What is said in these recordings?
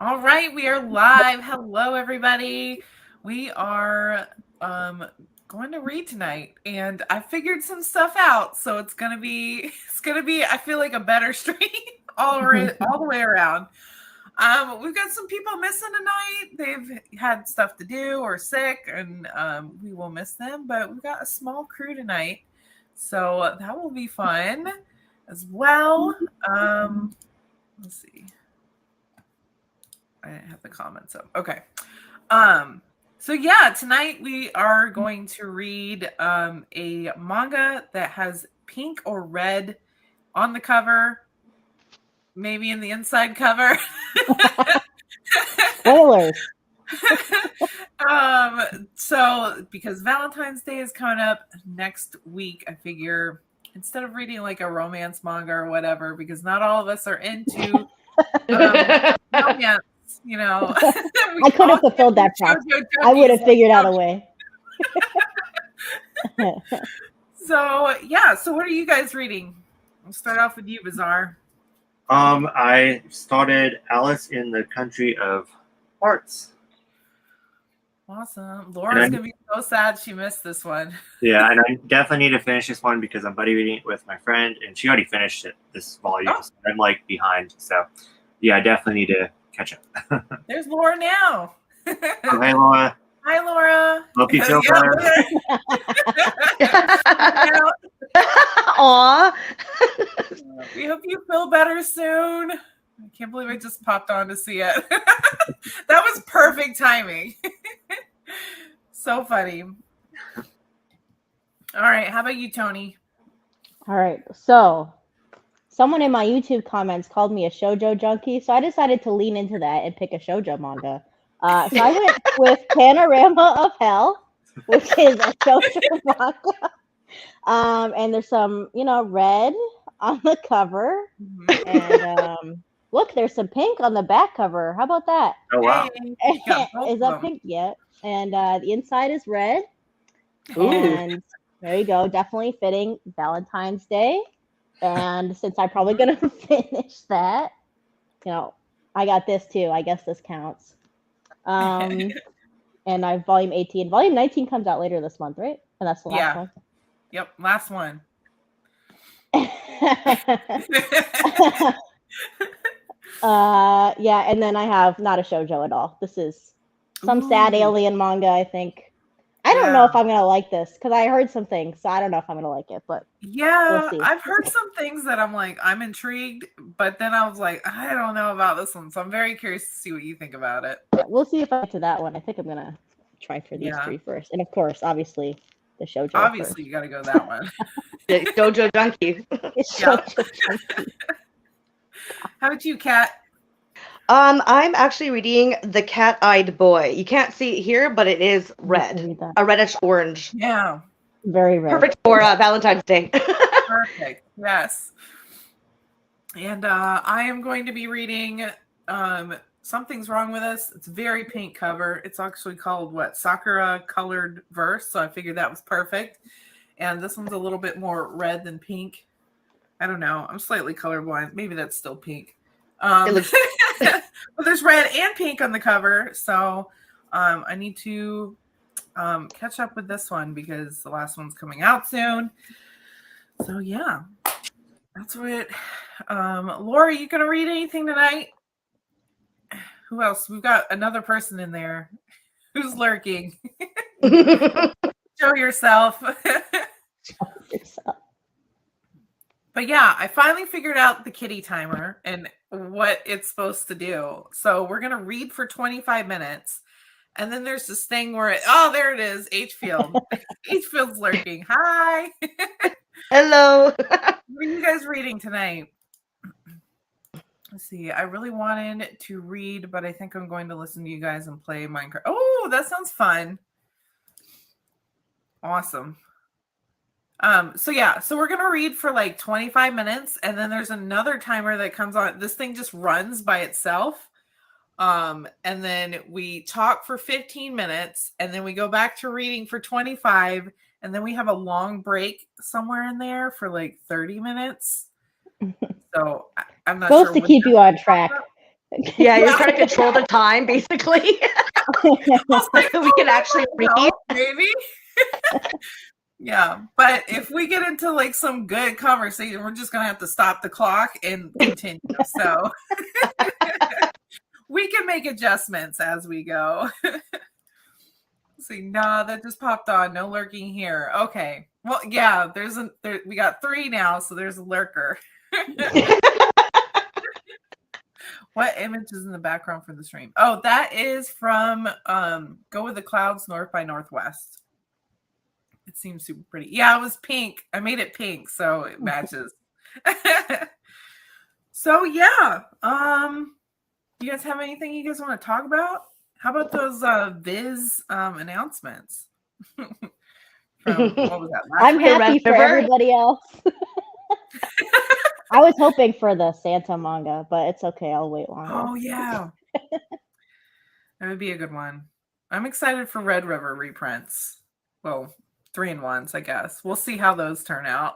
All right, we are live. Hello, everybody. We are going to read tonight, and I figured some stuff out, so it's gonna be. I feel like a better stream all the way around. We've got some people missing tonight. They've had stuff to do or sick, and we will miss them. But we've got a small crew tonight, so that will be fun as well. Let's see. I didn't have the comments up. Okay. So yeah, tonight we are going to read a manga that has pink or red on the cover, maybe in the inside cover. Spoilers. So because Valentine's Day is coming up next week, I figure instead of reading like a romance manga or whatever, because not all of us are into romance, you know. I could have fulfilled that task. I would have figured out a way. So yeah, so what are you guys reading? We'll start off with you, Bizarre. I started Alice in the Country of Hearts. Awesome. Laura's gonna be so sad she missed this one. Yeah, and I definitely need to finish this one because I'm buddy reading it with my friend, and she already finished it this volume. So I'm like behind, so yeah, I definitely need to catch up. There's Laura now. Oh, hey, Laura. Hi, Laura. Hope you feel better. Aw. We hope you feel better soon. I can't believe I just popped on to see it. That was perfect timing. So funny. All right, how about you, Tony? All right, so someone in my YouTube comments called me a shoujo junkie, so I decided to lean into that and pick a shoujo manga. So I went with Panorama of Hell, which is a shoujo manga. And there's some, red on the cover. And look, there's some pink on the back cover. How about that? Oh, wow. Is that pink yet? And the inside is red. And there you go. Definitely fitting Valentine's Day. And since I'm probably going to finish that, I got this too. I guess this counts. And I have volume 18. Volume 19 comes out later this month, right? And that's the last one. Yep, last one. Yeah, and then I have not a shoujo at all. This is some sad alien manga, I think. I don't know if I'm gonna like this because I heard some things, so I don't know if I'm gonna like it. But yeah, we'll see. I've heard some things that I'm like, I'm intrigued, but then I was like, I don't know about this one, so I'm very curious to see what you think about it. We'll see if I get to that one. I think I'm gonna try for these three first, and of course, obviously, the shoujo. Obviously, first. you got to go that one. Shoujo junkie. How about you, Kat? I'm actually reading The Cat-Eyed Boy. You can't see it here, but it is red, a reddish orange. Yeah, very red. Perfect for Valentine's Day. Perfect. Yes. And I am going to be reading Something's Wrong with Us. It's a very pink cover. It's actually called Sakura Colored Verse. So I figured that was perfect. And this one's a little bit more red than pink. I don't know. I'm slightly colorblind. Maybe that's still pink. But there's red and pink on the cover. So I need to catch up with this one because the last one's coming out soon. So yeah, that's what. Laura, you gonna read anything tonight? Who else? We've got another person in there who's lurking. Show yourself. But yeah, I finally figured out the kitty timer and what it's supposed to do. So we're gonna read for 25 minutes. And then there's this thing where there it is, H-Field. H-Field's lurking. Hi. Hello. What are you guys reading tonight? Let's see. I really wanted to read, but I think I'm going to listen to you guys and play Minecraft. Oh, that sounds fun. Awesome. So we're gonna read for like 25 minutes, and then there's another timer that comes on. This thing just runs by itself. And then we talk for 15 minutes, and then we go back to reading for 25, and then we have a long break somewhere in there for like 30 minutes. So I'm not Supposed sure to when keep that's you on gonna track. pop up. Yeah, you're trying to control the time, basically. So we can actually read. Help, maybe. Yeah, but if we get into like some good conversation, we're just gonna have to stop the clock and continue. So we can make adjustments as we go. See, nah, that just popped on. No lurking here. Okay. Well, yeah, we got 3 now, so there's a lurker. What image is in the background for the stream? Oh, that is from Go With the Clouds North by Northwest. It seems super pretty. Yeah, it was pink. I made it pink, so it matches. So yeah. You guys have anything you guys want to talk about? How about those Viz announcements? From what was that? I'm week? happy for River? everybody else. I was hoping for the Santa manga, but it's okay. I'll wait longer. Oh yeah. That would be a good one. I'm excited for Red River reprints. Well, 3-in-1s, I guess. We'll see how those turn out.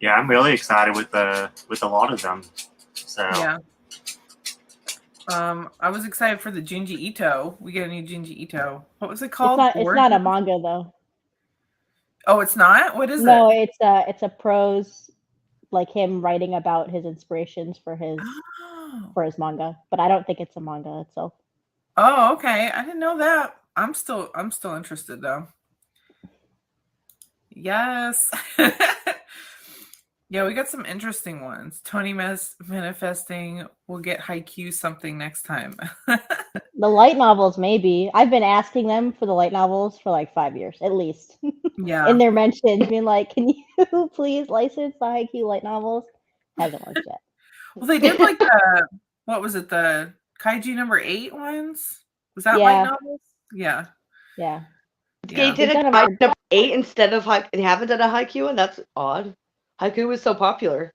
Yeah, I'm really excited with a lot of them. So Yeah. I was excited for the Junji Ito. We get a new Junji Ito. What was it called? It's not a manga though. Oh, it's not? What is No, it? it's a prose, like him writing about his inspirations for his manga. But I don't think it's a manga itself. Oh, okay. I didn't know that. I'm still interested though. Yes. Yeah, we got some interesting ones. Tony manifesting we'll get Haikyuu something next time. The light novels, maybe. I've been asking them for the light novels for like 5 years, at least. Yeah. In their mentions, being like, can you please license the Haikyuu light novels? Hasn't worked yet. Well, they did like what was it? The Kaiju number 8 ones? Was that Yeah. light novels? Yeah. Yeah. They did We've a done Haikyuu number 8 instead of they haven't done a Haikyuu, and that's odd. Haikyuu was so popular.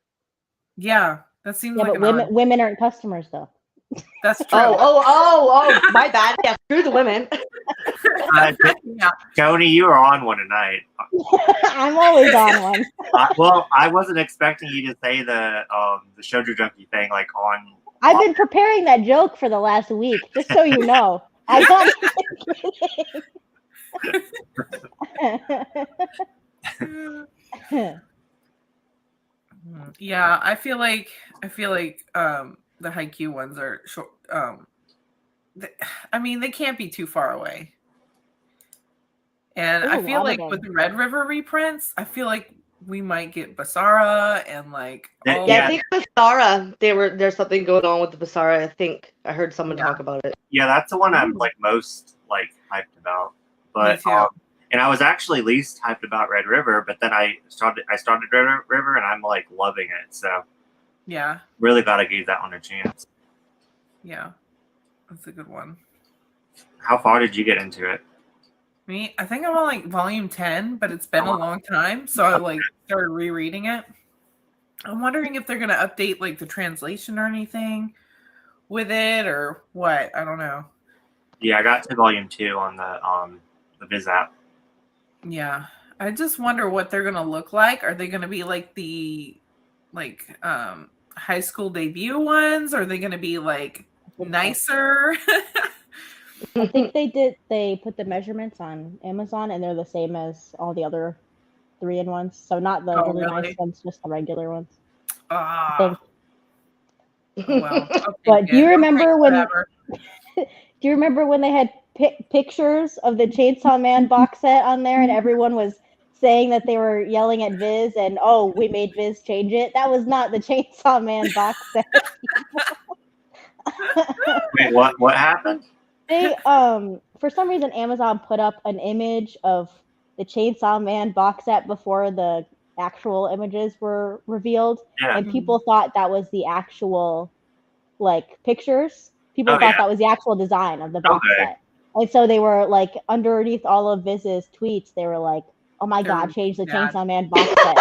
Yeah. That seems Yeah, like but women aren't customers though. That's true. Oh, my bad. Yeah, screw the women. Yeah. Tony, you were on one tonight. I'm always on one. Well, I wasn't expecting you to say the Shoujo Junkie thing like on. I've been preparing that joke for the last week, just so you know. I got Yeah, I feel like the Haikyuu ones are short. I mean, they can't be too far away. And There's I a feel lot of like with them. the Red River reprints, I feel like we might get Basara and like Yeah, Yeah, I think Basara. There's something going on with the Basara. I think I heard someone talk about it. Yeah, that's the one I'm like most like hyped about. But Me too. and I was actually least hyped about Red River, but then I started Red River and I'm like loving it. So Yeah, really glad I gave that one a chance. yeah, that's a good one. How far did you get into it? Me, I think I'm on like volume 10, but it's been a long time, so I like started rereading it. I'm wondering if they're gonna update like the translation or anything with it or what. I don't know. Yeah, I got to volume 2 on the Viz app. Yeah, I just wonder what they're gonna look like. Are they gonna be like the high school debut ones? Are they gonna be like nicer? I think they put the measurements on Amazon and they're the same as all the other 3-in-1s. So not the Oh, really really? nice ones, just the regular ones. Ah, well. But do you remember when whatever. do you remember when they had pictures of the Chainsaw Man box set on there and everyone was saying that they were yelling at Viz and we made Viz change it? That was not the Chainsaw Man box set. Wait, what happened? They for some reason Amazon put up an image of the Chainsaw Man box set before the actual images were revealed, Yeah. and people thought that was the actual like pictures. People Oh, thought yeah. that was the actual design of the box Okay. set, and so they were like underneath all of Viz's tweets, they were like, "Oh my They're God, change the mad. Chainsaw Man box set."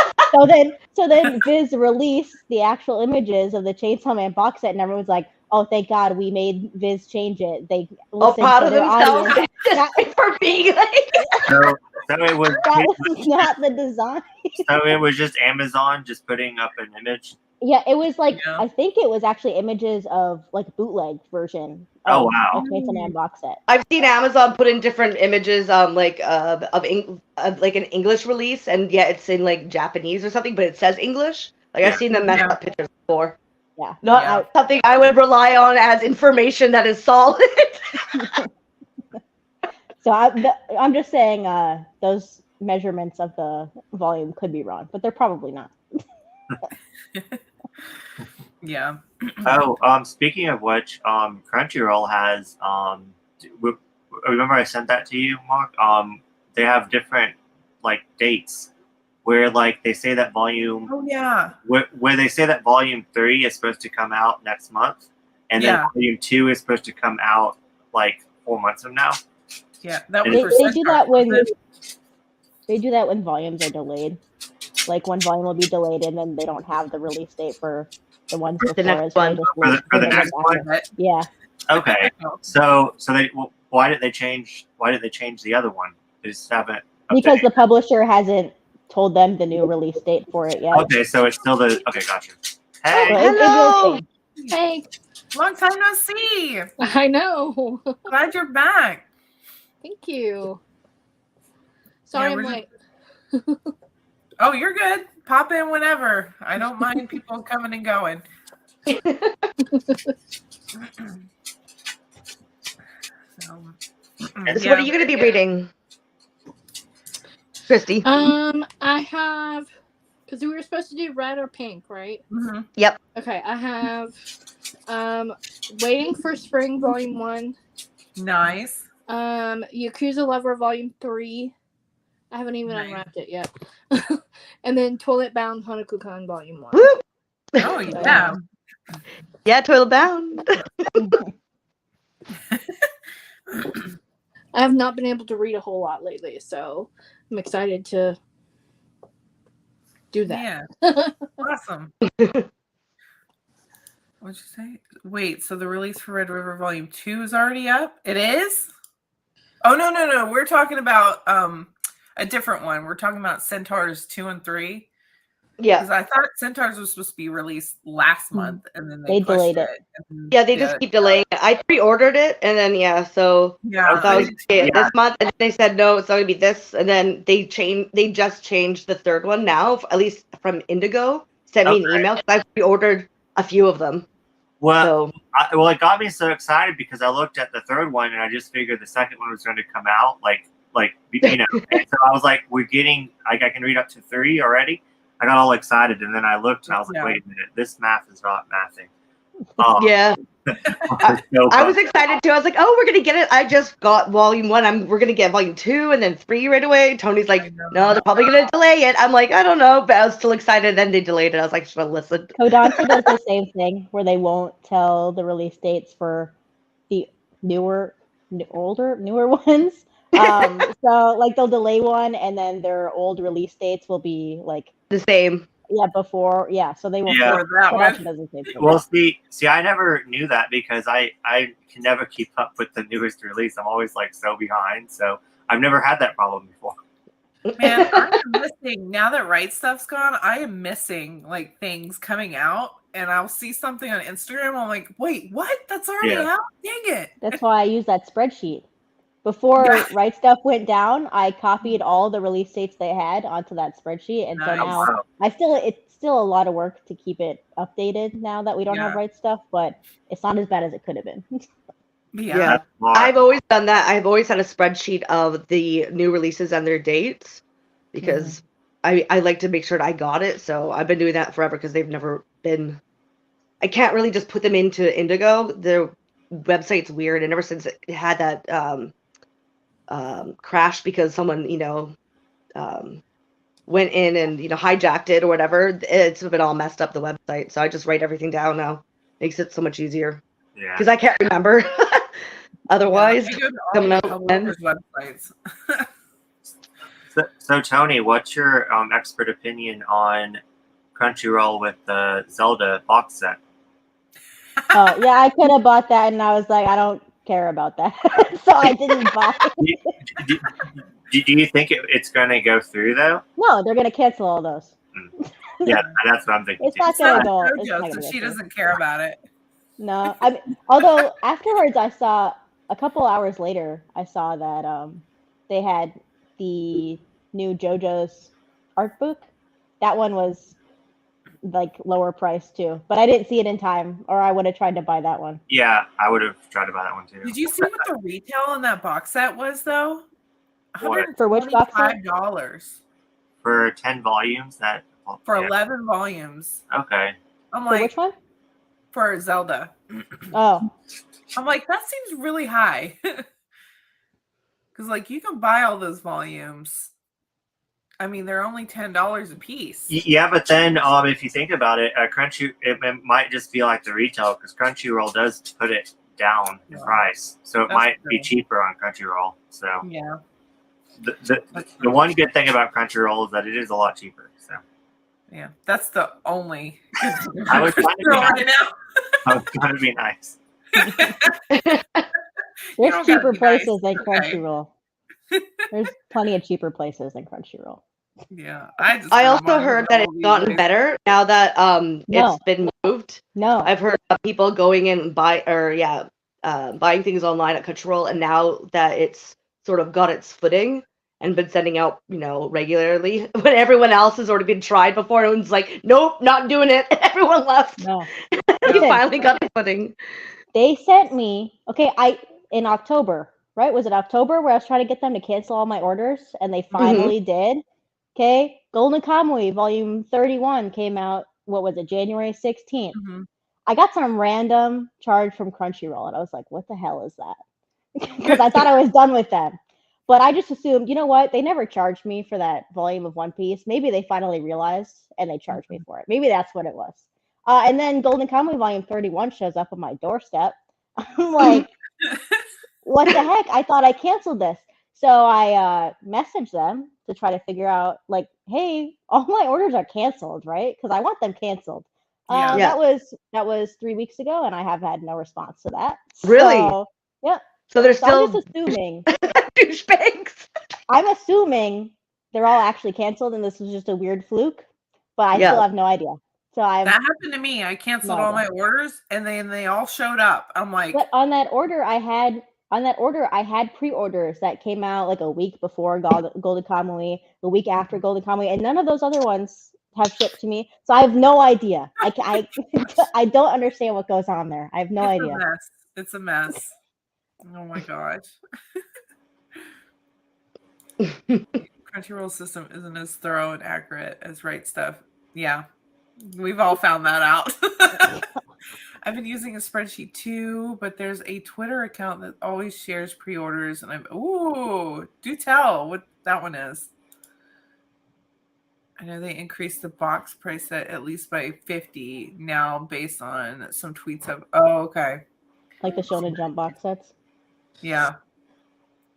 So then Viz released the actual images of the Chainsaw Man box set, and everyone's like, "Oh, thank God we made Viz change it." They listened Proud to of their themselves audience. just for being like. So it was. That was not the design. So it was just Amazon just putting up an image. Yeah, it was like Yeah. I think it was actually images of like bootleg version. Oh, Of wow. a Chainsaw Man box set. I've seen Amazon put in different images, like like an English release, and yeah, it's in like Japanese or something, but it says English. Like I've Yeah. seen them mess Yeah. up pictures before. Yeah. Not Yeah. something I would rely on as information that is solid. So I'm just saying those measurements of the volume could be wrong, but they're probably not. Yeah. Oh, speaking of which, Crunchyroll has remember I sent that to you, Mark? They have different like dates where like they say that volume Oh yeah. where they say that volume 3 is supposed to come out next month, and then Yeah. volume 2 is supposed to come out like 4 months from now. Yeah. That They- was They do that when percent. they do that when volumes are delayed. Like one volume will be delayed and then they don't have the release date for the ones The before. next so they one. just For the- leave for the it next after. one? Yeah. Okay, so they why did they change the other one? They just haven't Because updated. the publisher hasn't told them the new release date for it yet. Okay, so it's still the okay. Gotcha. So Hey, it will Hello! change. Hey, Long time no see. I know. Glad you're back. Thank you. Sorry, Yeah, I'm we're late. Oh, you're good. Pop in whenever. I don't mind people coming and going. So, So yeah. what are you going to be reading, Christy? I have because we were supposed to do red or pink, right? Mhm. Okay, I have Waiting for Spring Volume 1, Nice. Yakuza Lover Volume 3. I haven't even Nice. unwrapped it yet. And then Toilet Bound Hanako-kun Volume 1. Woo! Oh yeah. Yeah, Toilet Bound. I have not been able to read a whole lot lately, so I'm excited to do that. Yeah. Awesome. What'd you say? Wait, so the release for Red River Volume 2 is already up? It is? Oh no. We're talking about a different one. We're talking about Centaurs 2 and 3. Yeah. Because I thought Centaurs was supposed to be released last month and then They pushed delayed it. and Yeah, they just keep delaying it. I pre-ordered it, and then so Yeah. I thought it was Yeah. this month, and they said no, it's not gonna be this, and then they just changed the third one now, at least from Indigo. Sent me an Okay. email because I pre-ordered a few of them. well, So it got me so excited because I looked at the third one and I just figured the second one was going to come out like you know. And so I was like, we're getting like I can read up to 3 already. I got all excited and then I looked and I was like, Yeah. wait a minute, this math is not mathing. yeah, I was excited too. I was like, oh, we're gonna get it. I just got volume 1. We're gonna get volume 2 and then 3 right away. Tony's I like, know. no, they're probably gonna delay it. I'm like, I don't know, but I was still excited. Then they delayed it. I was like, should have listened. Kodansha does the same thing where they won't tell the release dates for the newer ones. So like they'll delay one and then their old release dates will be like The same. before so they will. Yeah. For that Kodansha one. does the same thing. Well, see, I never knew that because I can never keep up with the newest release. I'm always like so behind. So I've never had that problem before. Man, I am missing now that Right Stuff's gone. I am missing like things coming out, and I'll see something on Instagram. I'm like, wait, what? That's already Yeah. out? Dang it! That's why I use that spreadsheet. Before Yeah. Right Stuff went down, I copied all the release dates they had onto that spreadsheet, and so Nice. now it's still a lot of work to keep it updated now that we don't have Yeah. Right Stuff, but it's not as bad as it could have been. Yeah. Yeah. That's smart. I've always done that. I've always had a spreadsheet of the new releases and their dates because I like to make sure that I got it. So I've been doing that forever because they've never been. I can't really just put them into Indigo. Their website's weird, and ever since it had that crash because someone went in and hijacked it or whatever, it's been all messed up the website. So I just write everything down now. Makes it so much easier Yeah. because I can't remember. Otherwise, I go to all coming the out publishers' websites. So Tony, what's your expert opinion on Crunchyroll with the Zelda box set? Oh yeah, I could have bought that, and I was like, I don't care about that, so I didn't buy it. Do you think it's going to go through though? No, they're gonna cancel all those. Yeah, that's what I'm thinking. It's too. not It's not gonna go. It's JoJo, not so gonna she go through. doesn't care about it. No, I mean, although afterwards I saw a couple hours later, I saw that they had the new JoJo's art book. That one was like lower price too, but I didn't see it in time, or I would have tried to buy that one. Yeah, I would have tried to buy that one too. Did you see what the retail on that box set was though? What? For which box set? $125 For 10 volumes, that for yeah. 11 volumes. Okay. I'm For like, which one? for Zelda. Oh, I'm like, that seems really high. Because, like, you can buy all those volumes. I mean, they're only $10 a piece. Yeah, but then if you think about it, it might just be like the retail because Crunchyroll does put it down in Yeah. price, so it That's might be true. cheaper on Crunchyroll. So Yeah. the one good thing about Crunchyroll is that it is a lot cheaper. So Yeah. That's the only. I was trying to be throwing nice. it out. I was trying to be nice. You there's don't gotta cheaper be nice. places than It's okay. Crunchyroll. There's plenty of cheaper places than Crunchyroll. Yeah. I also heard that it's gotten better now that No. it's been moved. No, I've heard of people going in and buying things online at Crunchyroll, and now that it's sort of got its footing and been sending out, regularly, when everyone else has already been tried before, everyone's like, nope, not doing it. Everyone left. no. They Listen, finally got the footing. they sent me in October, right? Was it October where I was trying to get them to cancel all my orders, and they finally did? Okay, Golden Kamuy Volume 31 came out. What was it, January 16th? Mhm. I got some random charge from Crunchyroll, and I was like, "What the hell is that?" Because I thought I was done with them, but I just assumed, you know what? They never charged me for that volume of One Piece. Maybe they finally realized and they charged me for it. Maybe that's what it was. And then Golden Kamuy Volume 31 shows up on my doorstep. I'm like, what the heck? I thought I canceled this. So I messaged them to try to figure out, like, hey, all my orders are canceled, right? Because I want them canceled. Yeah. Yeah. That was 3 weeks ago, and I have had no response to that. Really? So, yeah. So they're So I'm still just assuming. douchebags. I'm assuming they're all actually canceled, and this was just a weird fluke. But I Yeah. still have no idea. So I'm. That happened to me. I canceled No all my idea. orders, and then they all showed up. I'm like, But on that order, I had pre-orders that came out like a week before Golden Kamuy, the week after Golden Kamuy, and none of those other ones have shipped to me. So I have no idea. I I don't understand what goes on there. I have no it's idea. a mess. It's a mess. Oh my gosh. Crunchyroll system isn't as thorough and accurate as Right Stuff. Yeah, we've all found that out. I've been using a spreadsheet too, but there's a Twitter account that always shares pre-orders, and do tell what that one is. I know they increased the box price at least by 50 now based on some tweets of, okay. Like the Shonen Jump box sets. Yeah.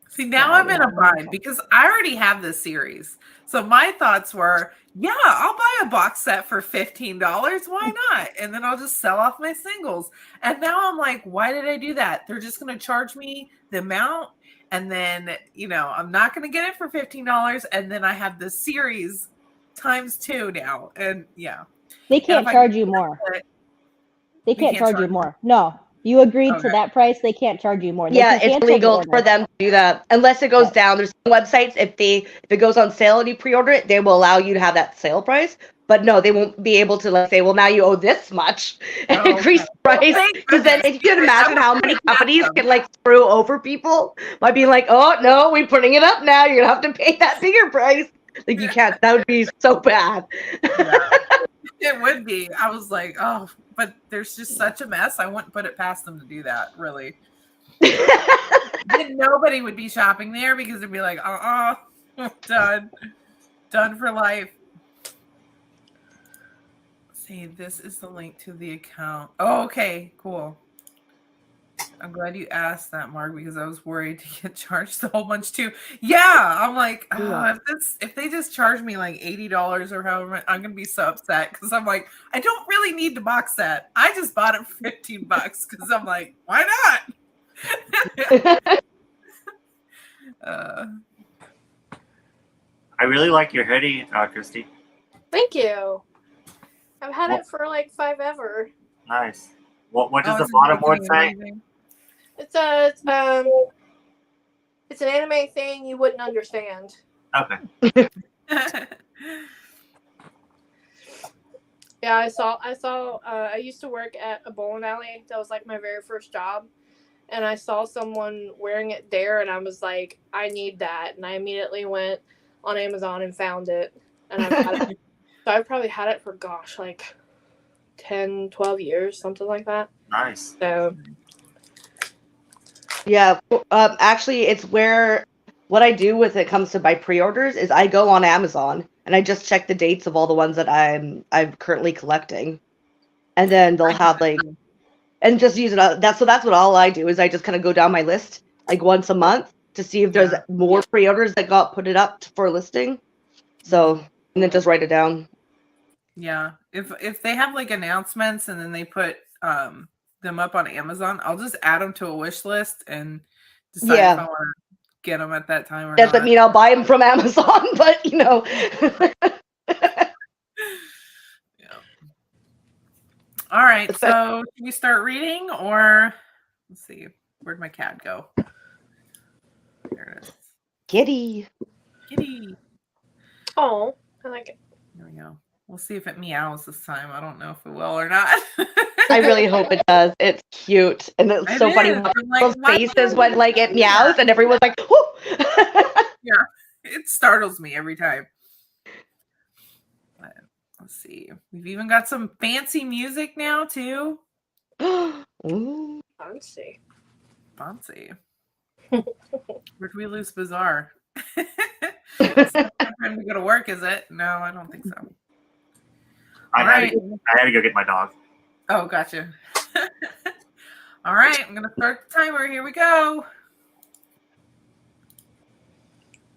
See, now I'm in a bind because I already have this series. So my thoughts were, yeah, I'll buy a box set for $15. Why not? And then I'll just sell off my singles. And now I'm like, why did I do that? They're just going to charge me the amount. And then, I'm not going to get it for $15. And then I have this series times 2 now. And yeah. They can't charge you more. They can't charge you more. No. You agreed to that price. They can't charge you more. They Yeah, can it's cancel the legal order. for them to do that unless it goes down. There's some websites if it goes on sale and you pre-order it, they will allow you to have that sale price. But no, they won't be able to say, well, now you owe this much and increase the price. Because then, if you can imagine how many companies can screw over people by being like, oh no, we're putting it up now. You're gonna have to pay that bigger price. Like you can't. That would be so bad. Yeah. It would be. I was like, oh, but there's just such a mess. I wouldn't put it past them to do that, really. Then nobody would be shopping there because it'd be like, done for life. See, this is the link to the account. Oh, okay, cool. I'm glad you asked that, Mark, because I was worried to get charged a whole bunch too. Yeah, I'm like, if they just charge me like $80 or however, I'm gonna be so upset because I'm like, I don't really need the box set. I just bought it for $15 because I'm like, why not? I really like your hoodie, Christy. Thank you. I've had Well- it for like 5 ever. Nice. What does Oh, the it's bottom word amazing, say? amazing. It's an anime thing you wouldn't understand. Okay. Yeah, I used to work at a bowling alley. That was like my very first job. And I saw someone wearing it there and I was like, I need that. And I immediately went on Amazon and found it. And I've had it. So I've probably had it for like 10, 12 years, something like that. Nice. So Yeah, actually, it's where what I do with it comes to my pre-orders is I go on Amazon and I just check the dates of all the ones that I'm currently collecting, and then they'll have like and just use it. That's what all I do is I just kind of go down my list like once a month to see if there's more pre-orders that got put it up for listing. So and then just write it down. Yeah. If they have like announcements and then they put them up on Amazon, I'll just add them to a wish list and decide if I want to get them at that time or Doesn't not. mean I'll buy them from Amazon, but you know. Yeah. All right. So should we start reading or let's see. Where'd my cat go? There it is. Kitty. Kitty. oh, I like it. There we go. We'll see if it meows this time. I don't know if it will or not. I really hope it does. It's cute. And it's It so funny is. watching I'm like, those why faces would when I like it do that? meows and everyone's like, whoo! It startles me every time. But let's see. We've even got some fancy music now too. Ooh. Fancy. Fancy. Where'd we lose Bizarre? It's not time to go to work, is it? No, I don't think so. I All had right. to go get my dog. Oh, gotcha. All right, I'm gonna start the timer. Here we go.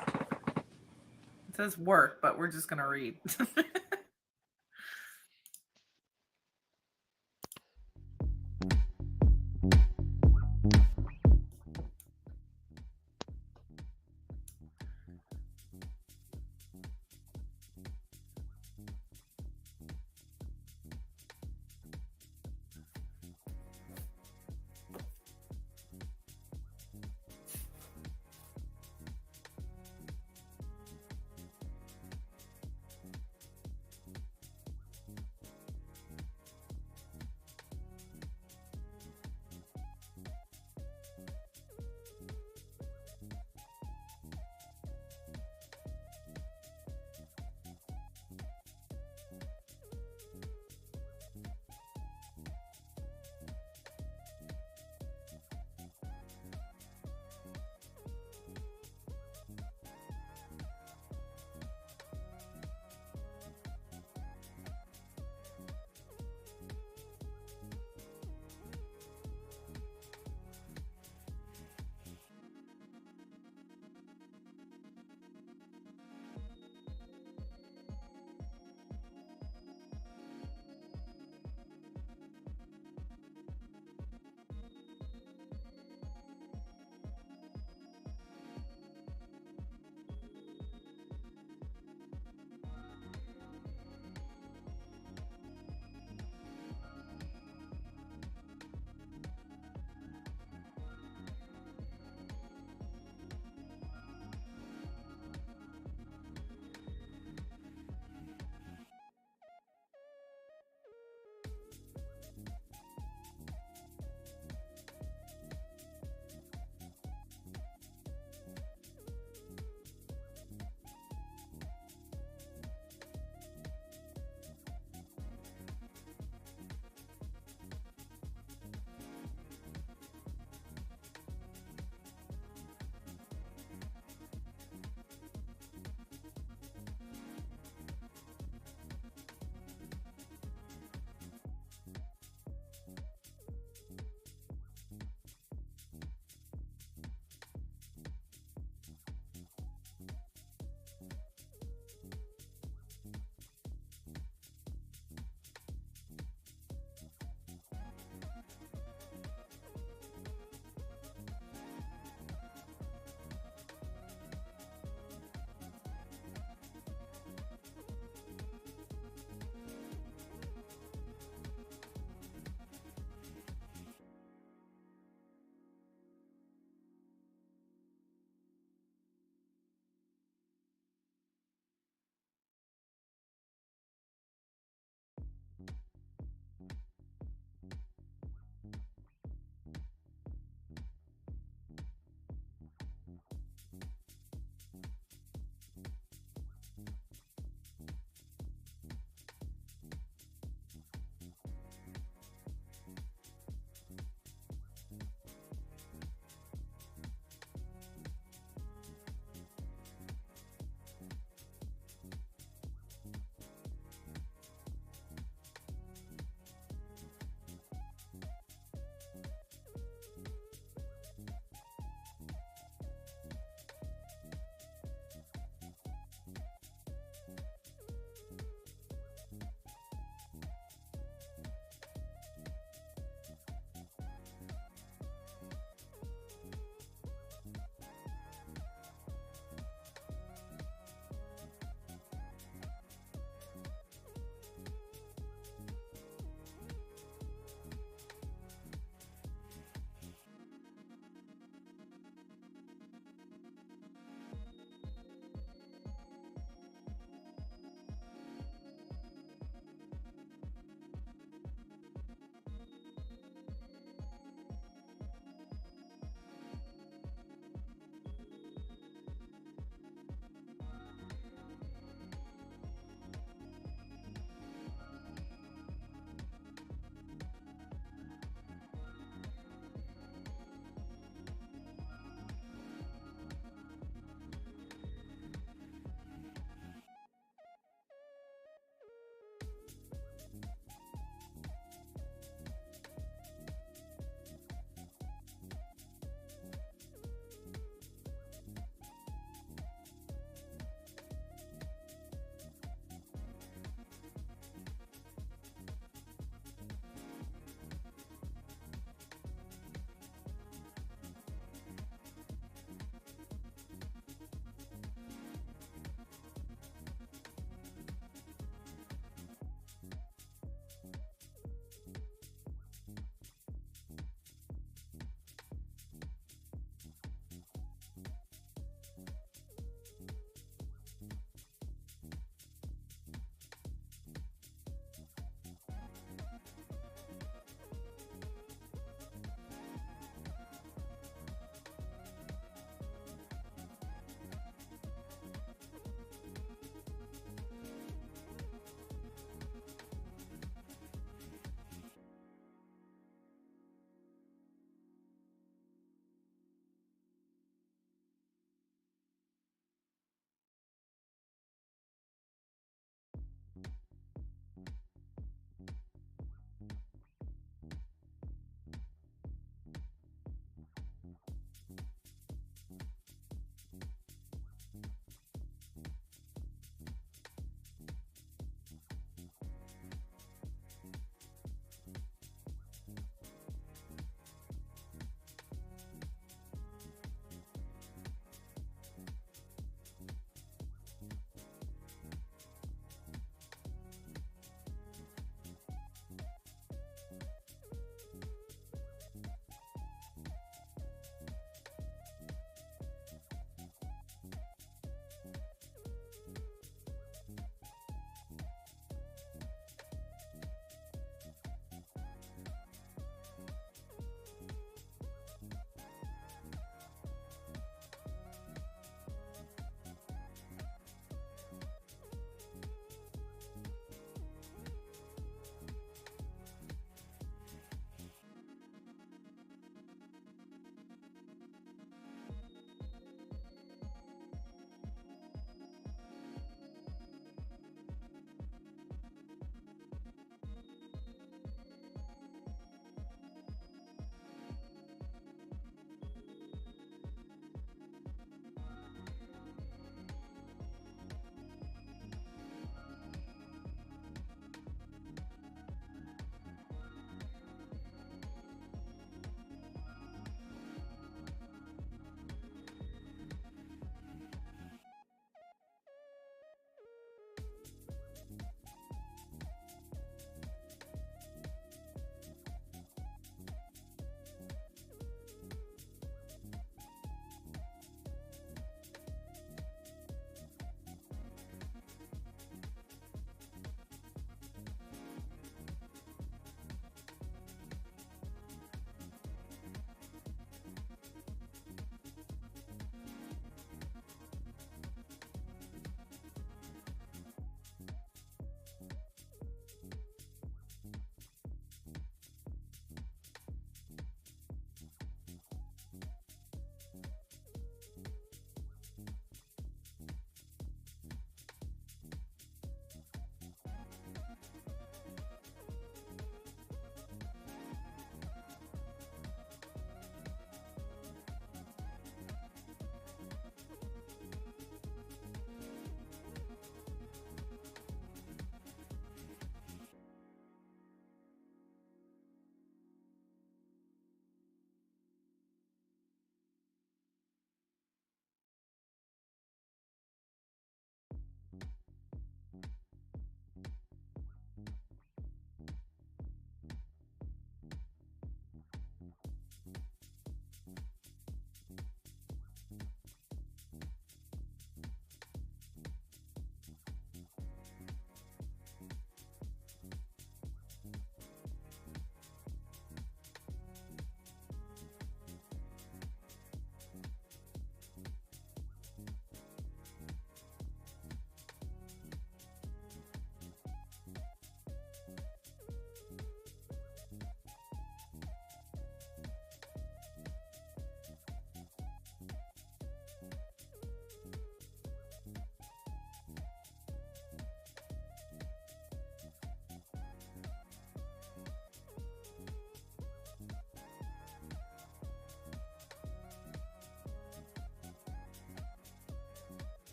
It says work, but we're just gonna read.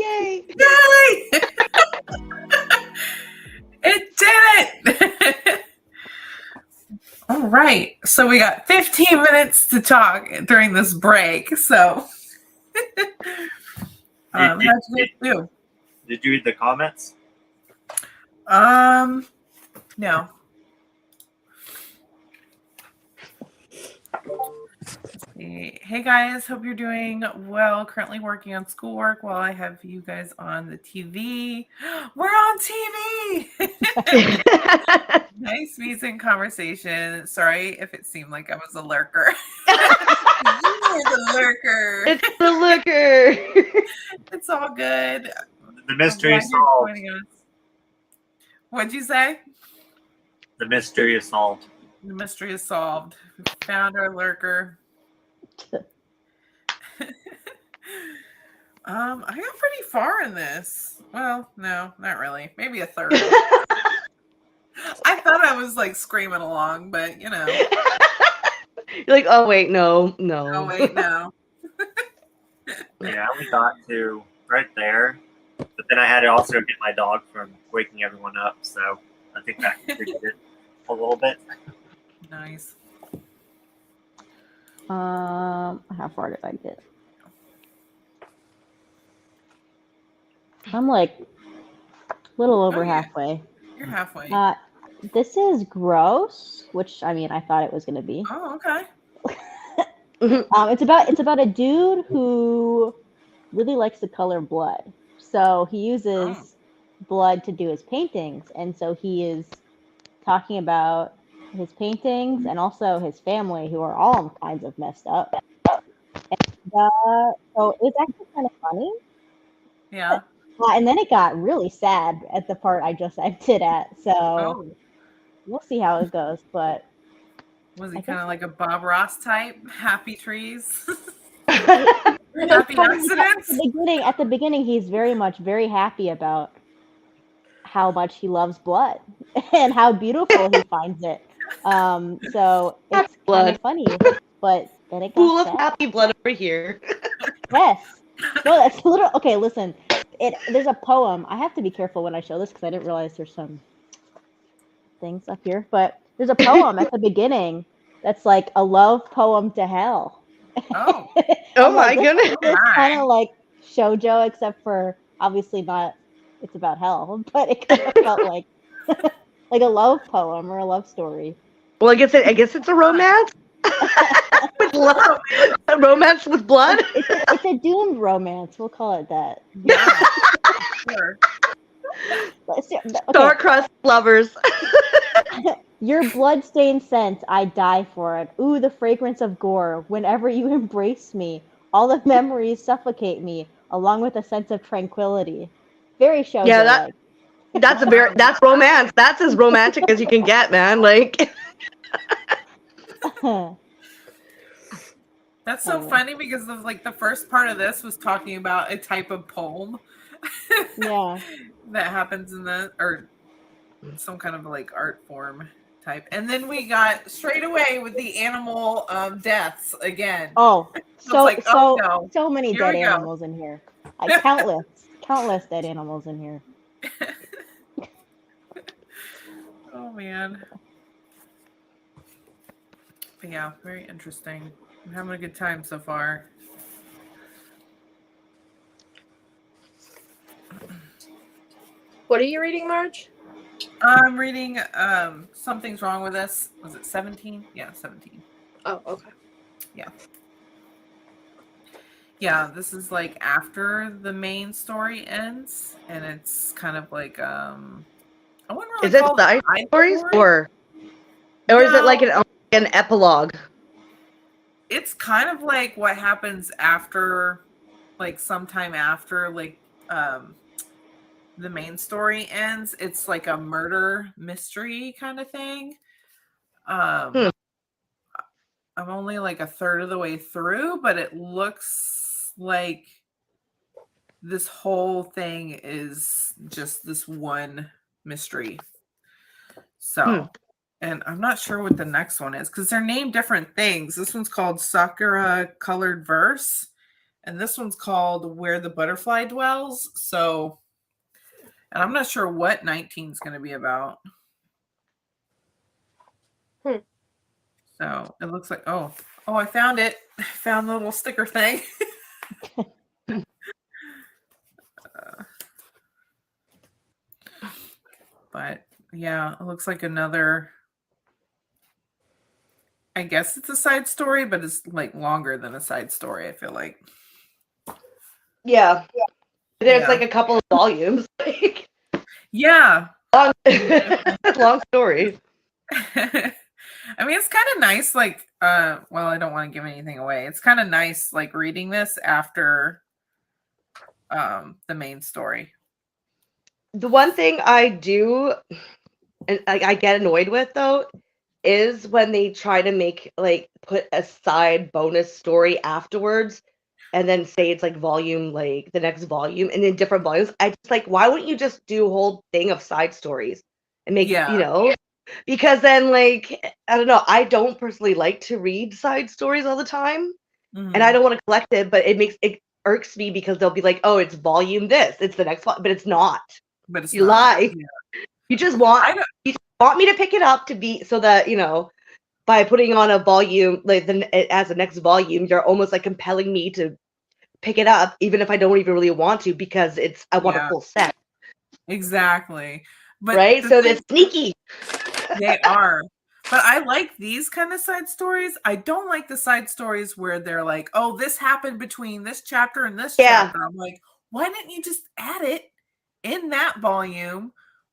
Yay! Yay! It did it! All right. So we got 15 minutes to talk during this break. So, how'd you guys do? Did you read the comments? No. Hey guys, hope you're doing well. Currently working on schoolwork while I have you guys on the TV. We're on TV. Nice recent conversation. Sorry if it seemed like I was a lurker. You're the lurker. It's the looker. It's all good. The mystery I'm is glad you're solved. joining us. What'd you say? The mystery is solved. The mystery is solved. We found our lurker. I got pretty far in this. Well, no, not really. Maybe a third. I thought I was like screaming along, but you know. You're like, oh wait, no. Oh wait, no. Yeah, we got to right there, but then I had to also get my dog from waking everyone up, so I think that contributed a little bit. Nice. How far did I get? I'm like a little over yeah. halfway. You're halfway. This is gross, which I mean I thought it was gonna be. Oh, okay. It's about a dude who really likes the color blood. So he uses blood to do his paintings, and so he is talking about his paintings and also his family, who are all kinds of messed up. And, so it's actually kind of funny. Yeah. And then it got really sad at the part I just ended at. So Oh, we'll see how it goes. But was I he guess- kind of like a Bob Ross type? Happy trees, it's happy funny, accidents. at the beginning, he's very happy about how much he loves blood and how beautiful he finds it. So it's kind Blood. of funny, but then it Pool got of sad. happy blood over here. Yes. No, that's a little. Okay, listen. There's a poem. I have to be careful when I show this because I didn't realize there's some things up here. But there's a poem at the beginning that's like a love poem to hell. Oh, Oh I'm like, my goodness. It's my. kind of like shoujo, except for obviously not. It's about hell, but it kind of felt like like a love poem or a love story. Well, I guess it's a romance. With blood. A romance with blood. It's a doomed romance. We'll call it that. yeah. Sure. Okay. Star-crossed lovers. Your blood-stained scent, I die for it. Ooh, the fragrance of gore. Whenever you embrace me, all the memories suffocate me, along with a sense of tranquility. Very shoujo. Yeah, that's romance. That's as romantic as you can get, man. Like, That's so funny because of like the first part of this was talking about a type of poem yeah. that happens in the or some kind of like art form type, and then we got straight away with the animal deaths again. Oh, so like, oh, no. so many Here dead we go. animals in here. Countless dead animals in here. Oh man. But yeah, very interesting. I'm having a good time so far. What are you reading, Marge? I'm reading Something's Wrong with Us. Was it 17? Yeah, 17. Oh, okay. Yeah, this is like after the main story ends, and it's kind of like I wouldn't really is it call side side stories story. or is it No. like an epilogue? It's kind of like what happens after, like sometime after, like the main story ends. It's like a murder mystery kind of thing. I'm only like a third of the way through, but it looks like this whole thing is just this one mystery. So, and I'm not sure what the next one is because they're named different things. This one's called Sakura Colored Verse, and this one's called Where the Butterfly Dwells. So, and I'm not sure what 19 is going to be about. So it looks like, oh, I found it. I found the little sticker thing. But yeah, it looks like another, I guess it's a side story, but it's like longer than a side story, I feel like. Yeah. There's Yeah. like a couple of volumes. Like, Yeah. long, long story. I mean, it's kind of nice, like, well, I don't want to give anything away. It's kind of nice, like, reading this after the main story. The one thing I do, and I get annoyed with though, is when they try to make like put a side bonus story afterwards, and then say it's like volume, like the next volume, and in different volumes. I just like, why wouldn't you just do a whole thing of side stories and make Yeah. Because then, like, I don't know, I don't personally like to read side stories all the time, and I Mhm. don't want to collect it, but it irks me because they'll be like, oh, it's volume this, it's the next one, but it's not. But it's You not. lie. Yeah. You just want I don't, you want me to pick it up to be so that by putting on a volume like as a next volume, you're almost like compelling me to pick it up, even if I don't even really want to, because I want a yeah, full set, exactly. But right? the So thing, it's sneaky. they are. But I like these kind of side stories. I don't like the side stories where they're like, oh, this happened between this chapter and this Yeah. chapter. I'm like, why didn't you just add it in that volume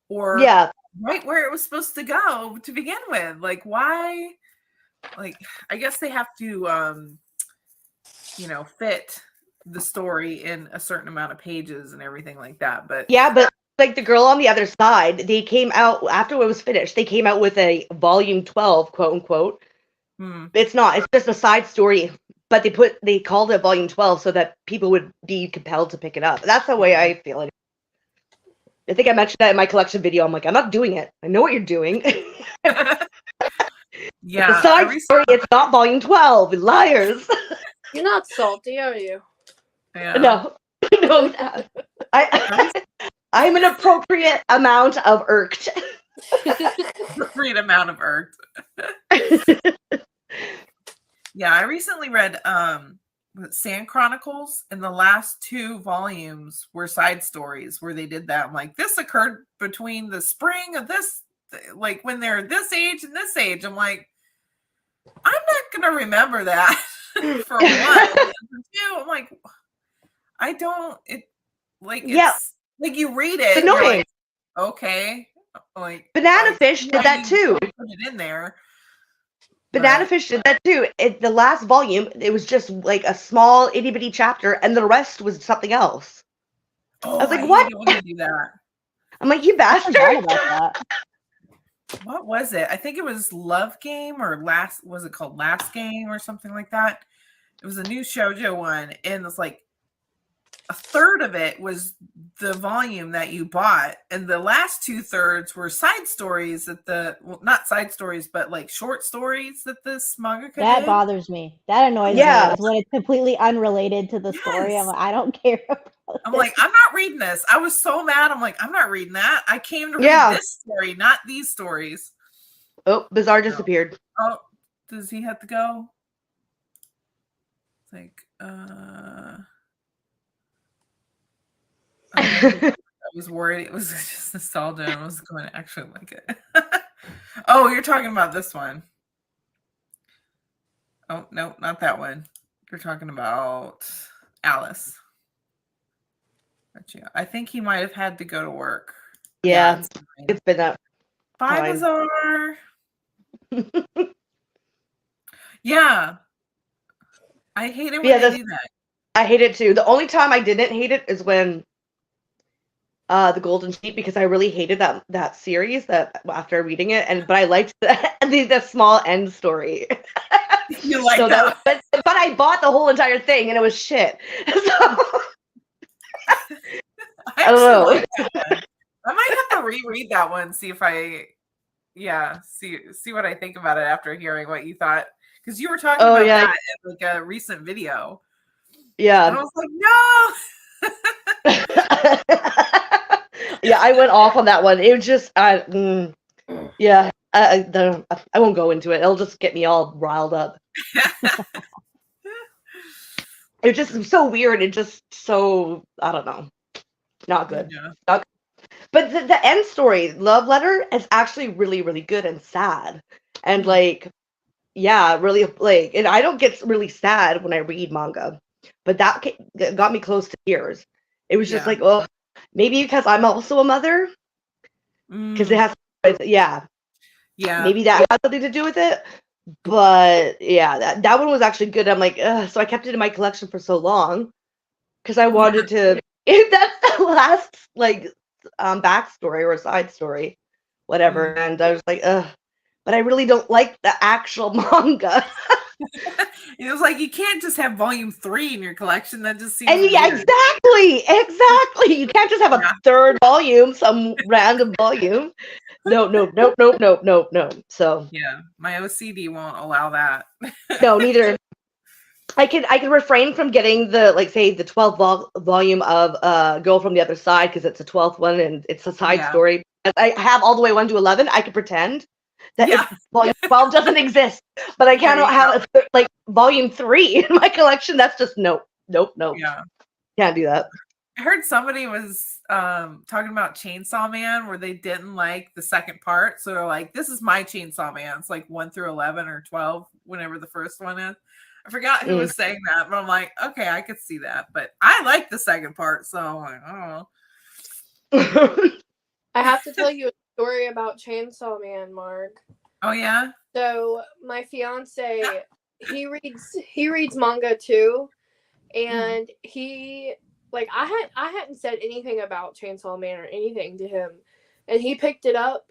or Yeah, right where it was supposed to go to begin with? Like, why? Like, I guess they have to, fit the story in a certain amount of pages and everything like that. But yeah, but like the girl on the other side, they came out after it was finished. They came out with a volume 12, quote unquote. It's not. It's just a side story, but they called it volume 12 so that people would be compelled to pick it up. That's the way I feel it. I think I mentioned that in my collection video. I'm like, I'm not doing it. I know what you're doing. yeah, The side story, it's not volume 12. Liars. You're not salty, are you? yeah. No. No. I'm an appropriate amount of irked. Great amount of irked. Yeah, I recently read Sand Chronicles, and the last 2 volumes were side stories where they did that. I'm like, this occurred between the spring of this, like when they're this age and this age. I'm like, I'm not gonna remember that for one. And for 2, I'm like, I don't. It like it's Yeah. like you read it, and Annoying. you're like, okay, like Banana Fish did that too. Put it in there. Banana Fish did that too. The last volume, it was just like a small itty bitty chapter, and the rest was something else. Oh, I was like, hate what? it when they do that. I'm like, you I forgot bastard. about that. What was it? I think it was Love Game or was it called Last Game or something like that? It was a new shoujo one, and it's like a third of it was the volume that you bought, and the last 2/3 were side stories not side stories, but like short stories that this mangaka That did. bothers me. That annoys Yeah. me. Is when it's completely unrelated to the story. Yes. I'm like, I don't care about I'm this. like, I'm not reading this. I was so mad. I'm like, I'm not reading that. I came to read Yeah. this story, not these stories. Oh, Bizarre disappeared. Oh, does he have to go? It's like, I was worried it was just nostalgia and I was going to actually like it. Oh, you're talking about this one. Oh, no, not that one. You're talking about Alice. Gotcha. I think he might have had to go to work. Yeah, it's fine. it's been that. Bye, fine. Bizarre. Yeah. I hate it when they do that. I hate it too. The only time I didn't hate it is when the Golden Sheep, because I really hated that series that after reading it, but I liked the small end story. You like so that? But I bought the whole entire thing and it was shit. So I don't know. like that one. I might have to reread that one, see if I see what I think about it after hearing what you thought. Because you were talking about that in like a recent video. Yeah. And I was like, no. Yeah, I went off on that one. It was just, yeah, I won't go into it. It'll just get me all riled up. It's just so weird. It just so, I don't know, not good. Yeah. But the end story, Love Letter, is actually really, really good and sad. And like, yeah, really, like, and I don't get really sad when I read manga, but that got me close to tears. It was just Yeah. like, oh, maybe because I'm also a mother, because it has, yeah, Yeah. maybe that has something to do with it. But yeah, that one was actually good. I'm like, ugh, so I kept it in my collection for so long because I wanted to. If that's the last like backstory or side story, whatever, and I was like, ugh. But I really don't like the actual manga. It was like you can't just have volume 3 in your collection. That just seems And yeah, weird. exactly. You can't just have a third volume, some random volume. No. So Yeah, my OCD won't allow that. no, neither. I can refrain from getting the like say the 12th volume of Girl from the Other Side because it's a 12th one and it's a side story. As I have all the way 1 to 11. I can pretend that volume 12 doesn't exist, but I cannot have like volume 3 in my collection. That's just nope. Yeah, Can't do that. I heard somebody was talking about Chainsaw Man where they didn't like the second part, so they're like, "This is my Chainsaw Man." It's like 1 through 11 or 12, whenever the first one is. I forgot who was saying that, but I'm like, okay, I could see that. But I like the second part, so I'm like, I don't know. I have to tell you a story about Chainsaw Man, Mark. Oh yeah. So my fiance, he reads manga too, and he like I hadn't said anything about Chainsaw Man or anything to him, and he picked it up.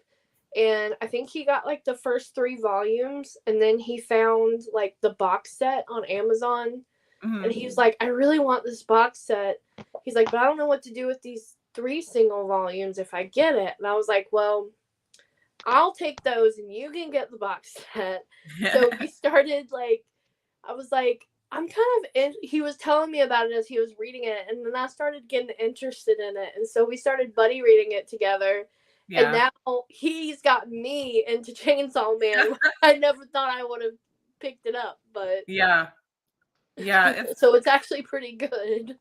And I think he got like the first 3 volumes, and then he found like the box set on Amazon. And he was like, I really want this box set. He's like, but I don't know what to do with these 3 single volumes if I get it. And I was like, well, I'll take those and you can get the box set. So we started like, I was like, I'm kind of he was telling me about it as he was reading it, and then I started getting interested in it. And so we started buddy reading it together. Yeah. And now he's got me into Chainsaw Man. I never thought I would have picked it up, but yeah. So it's actually pretty good.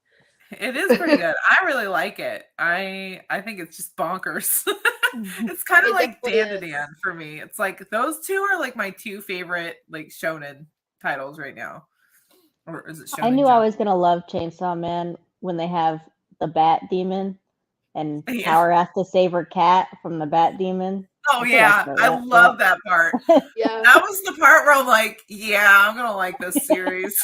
It is pretty good. I really like it. I think it's just bonkers. It's kind of like Dan for me. It's like those 2 are like my 2 favorite like shonen titles right now. Or is it shonen? I knew I was gonna love Chainsaw Man when they have the Bat Demon. And Power has to save her cat from the Bat Demon. Oh yeah, I love that part. Yeah, that was the part where I'm like, yeah, I'm gonna like this series.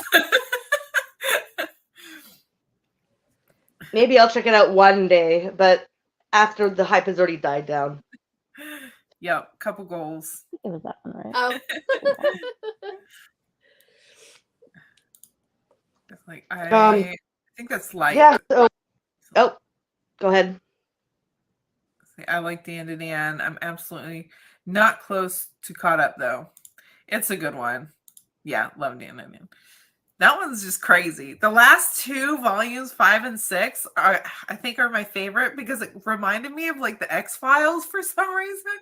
Maybe I'll check it out one day, but after the hype has already died down. Yep, couple goals. It was that one, right? Like I think that's light. Yeah. So, go ahead. I like Dan to Dan. I'm absolutely not close to caught up though. It's a good one. Yeah, love Dan to Dan. That one's just crazy. The last 2 volumes, 5 and 6, I think are my favorite because it reminded me of like the X-Files for some reason.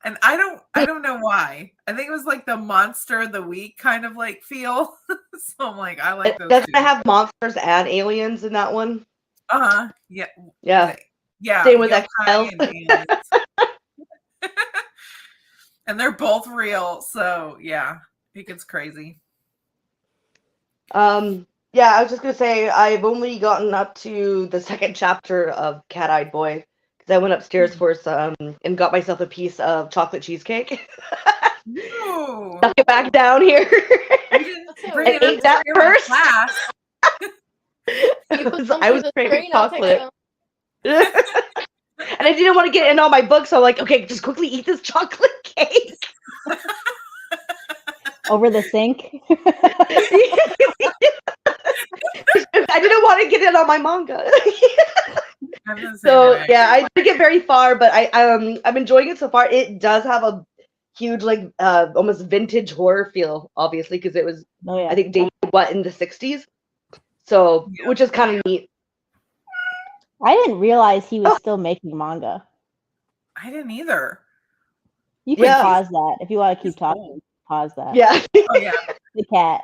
And I don't know why. I think it was like the monster of the week kind of like feel. So I'm like, I like those. Doesn't it have monsters and aliens in that one? Uh-huh. Yeah. Yeah. Yeah. Same with X-Files. And they're both real. So yeah, I think it's crazy. Yeah, I was just gonna say I've only gotten up to the 2nd chapter of Cat-Eyed Boy because I went upstairs for some and got myself a piece of chocolate cheesecake. Stuck it back down here. And ate that first. I was craving chocolate. And I didn't want to get in all my books, so I'm like, okay, just quickly eat this chocolate cake. Over the sink. I didn't want to get in on my manga. So yeah, I didn't get very far, but I'm enjoying it so far. It does have a huge like almost vintage horror feel, obviously, because it was I think dated in the 60s. So, Yeah. which is kind of neat. I didn't realize he was still making manga. I didn't either. You can Yeah. pause that if you want to He's keep talking. old. Pause that. Yeah, Oh yeah. The cat.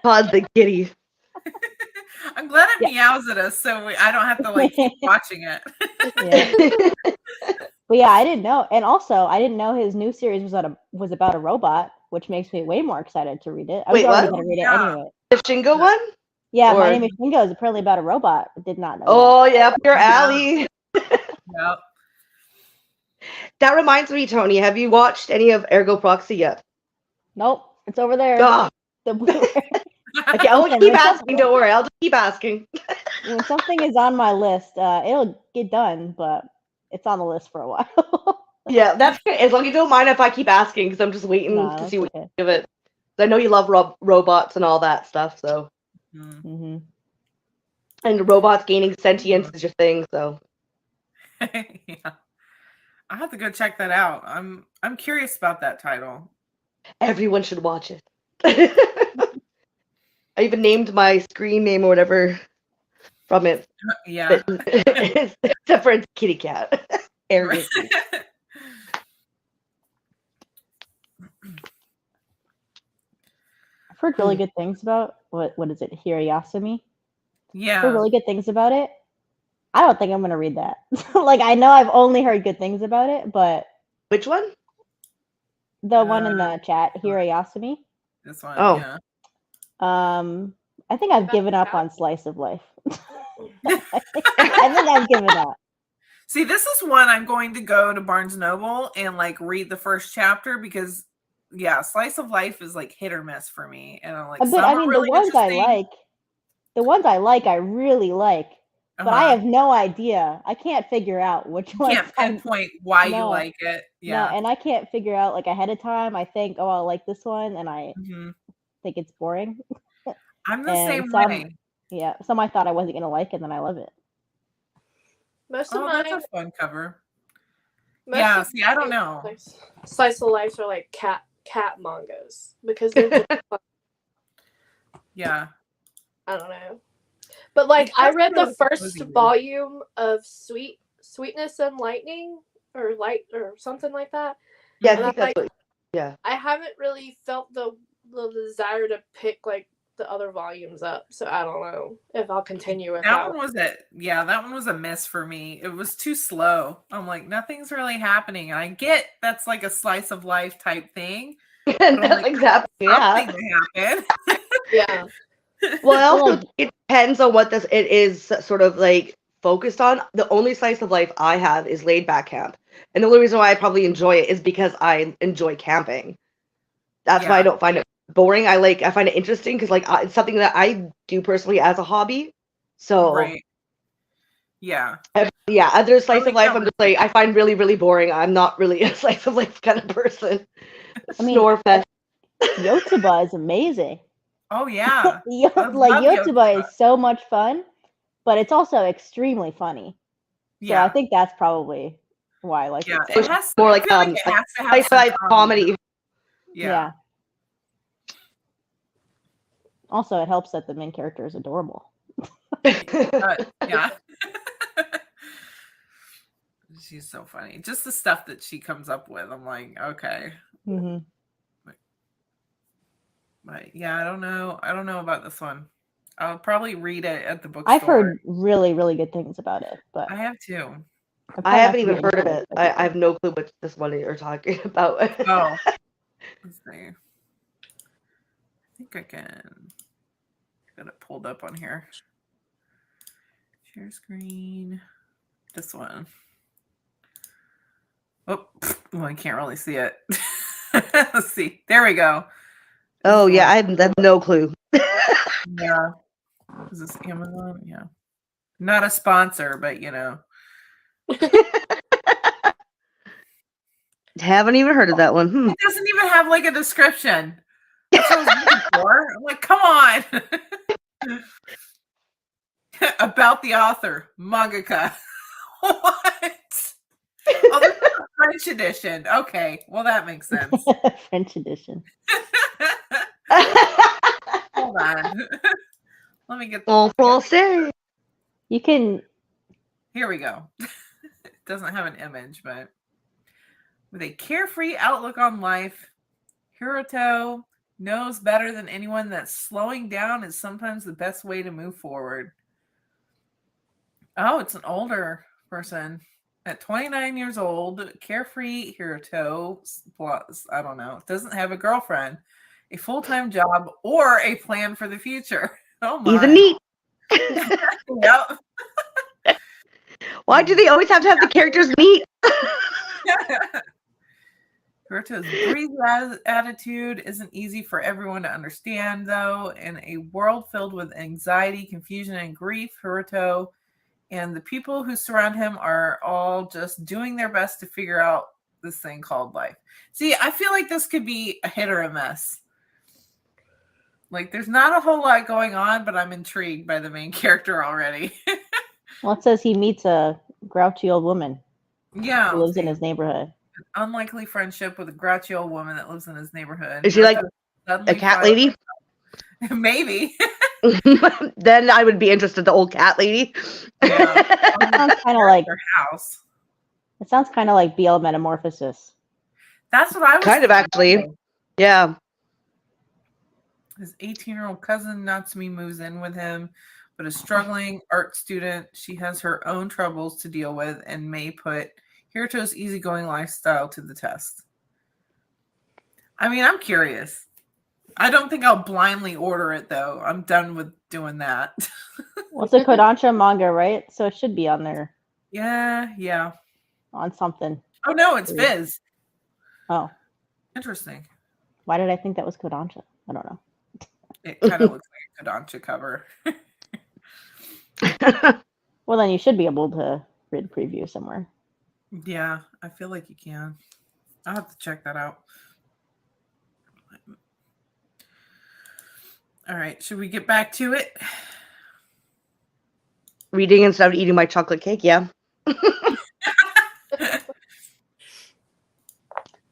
Pod the kitty. I'm glad it Yeah. meows at us, so I don't have to like keep watching it. Yeah. But yeah, I didn't know, and also I didn't know his new series was about a robot, which makes me way more excited to read it. I was Wait, already what? going to read Yeah. it anyway. The Shingo one? Yeah, My Or- Name is Shingo is apparently about a robot. I did not know. Oh, yeah, up your Yeah. alley. Yep. That reminds me, Tony, have you watched any of Ergo Proxy yet? That. Nope, it's over there. Ah, The Blu-ray. okay, I'll Listen, keep when asking. Don't worry, I'll just keep asking. when something is on my list, it'll get done, but it's on the list for a while. Yeah, that's good. As long as you don't mind if I keep asking, because I'm just waiting No, to that's see what okay. you give it. I know you love robots and all that stuff, so. Mm. Hmm. And robots gaining sentience is your thing, so. Yeah. I'll have to go check that out. I'm curious about that title. Everyone should watch it. I even named my screen name or whatever from it. Yeah. Except for it's kitty cat. Ergo. I've heard really good things about what is it, Hirayasumi? Yeah. I've heard really good things about it. I don't think I'm gonna read that. Like I know I've only heard good things about it, but Which one? the one in the chat, Uh, Hirayasumi. This one. Oh. Yeah. I think I've given up on Slice of Life. I think I've given up. See, this is one I'm going to go to Barnes Noble and like read the first chapter because yeah, Slice of Life is like hit or miss for me. And I'm like, But some I are mean, really the ones I interesting. like, I really like. But I Uh-huh. have no idea. I can't figure out which You ones. can't pinpoint why you No. like it. No, Yeah. and I can't figure out like ahead of time. I think, oh, I like this one, and I Mhm. think it's boring. I'm the And same some, way. yeah, some I thought I wasn't gonna like, and then I love it. Most of Oh, mine. that's a fun cover. most Yeah, of see, I don't my know. Slice of life are like cat mangas because they're just fun. Yeah. I don't know. But like I That's read the really first cozy. volume of Sweetness and Lightning or Light or something like that. Yeah, I And think I'm that's like, what. I haven't really felt the desire to pick like the other volumes up. So I don't know if I'll continue with That one was that one was a miss for me. It was too slow. I'm like, nothing's really happening. And I get that's like a slice of life type thing. But I'm like, Nothing's happening. Yeah. something to happen. Yeah. Well, I also Well, think it depends on what it is sort of like focused on. The only slice of life I have is Laid Back Camp. And the only reason why I probably enjoy it is because I enjoy camping. That's why I Yeah. don't find it boring. I find it interesting because like it's something that I do personally as a hobby. So Right. Yeah. yeah, other slice Totally of life get I'm what just like I find really, really boring. I'm not really a slice of life kind of person. I mean- Snore fest. Yotuba is amazing. Oh yeah. I Like love Yotuba Yotuba. is so much fun, but it's also extremely funny. So Yeah. I think that's probably why I like Yeah. it. So It has More I like, feel like um, it has to have Slice of some life comedy. Yeah. Also, it helps that the main character is adorable. Yeah. She's so funny. Just the stuff that she comes up with. I'm like, okay. Hmm. But yeah, I don't know. I don't know about this one. I'll probably read it at the bookstore. I've heard really, really good things about it, but I have too. I haven't even probably heard of not it. to be I have no clue what this one you're talking about. Oh. Let's see. I think I can get it pulled up on here. Share screen. This one. Oh, well, I can't really see it. Let's see. There we go. Oh yeah, I have no clue. Yeah. Is this Amazon? Yeah. Not a sponsor, but you know. Haven't even heard of that one. It doesn't even have like a description. That's what I was looking for. I'm like, come on. About the author, mangaka. What? Oh, this is a French edition. Okay, well that makes sense. French edition. Hold on. Let me get En français. You can. Here we go. It doesn't have an image, but with a carefree outlook on life, Hiruto knows better than anyone that slowing down is sometimes the best way to move forward. Oh, it's an older person. At 29 years old, carefree Hiruto, plus, I don't know, doesn't have a girlfriend, a full-time job, or a plan for the future. Oh my. He's a neat. Yep. Why do they always have to have the characters meet? Hiruto's breezy attitude isn't easy for everyone to understand, though. In a world filled with anxiety, confusion, and grief, Hiruto and the people who surround him are all just doing their best to figure out this thing called life. See, I feel like this could be a hit or a miss. Like, there's not a whole lot going on, but I'm intrigued by the main character already. Well, it says he meets a grouchy old woman Yeah. who lives in his neighborhood. Unlikely friendship with a grouchy old woman that lives in his neighborhood. Is she like Suddenly a cat finds- lady? Maybe. Then I would be interested. The old cat lady. Yeah. It sounds kind of like Their house. it sounds kind of like BL Metamorphosis. That's what I was Kind of, actually. thinking. Yeah. His 18-year-old cousin Natsumi moves in with him, but a struggling art student, she has her own troubles to deal with and may put Hiruto's easygoing lifestyle to the test. I mean, I'm curious. I don't think I'll blindly order it, though. I'm done with doing that. Well, it's a Kodansha manga, right? So it should be on there Yeah. on something. Oh, no, it's Viz. Oh, Interesting. why did I think that was Kodansha? I don't know. It kind of looks like a Kodansha cover. Well, then you should be able to read a preview somewhere. Yeah, I feel like you can. I'll have to check that out. All right, should we get back to it? Reading instead of eating my chocolate cake. Yeah.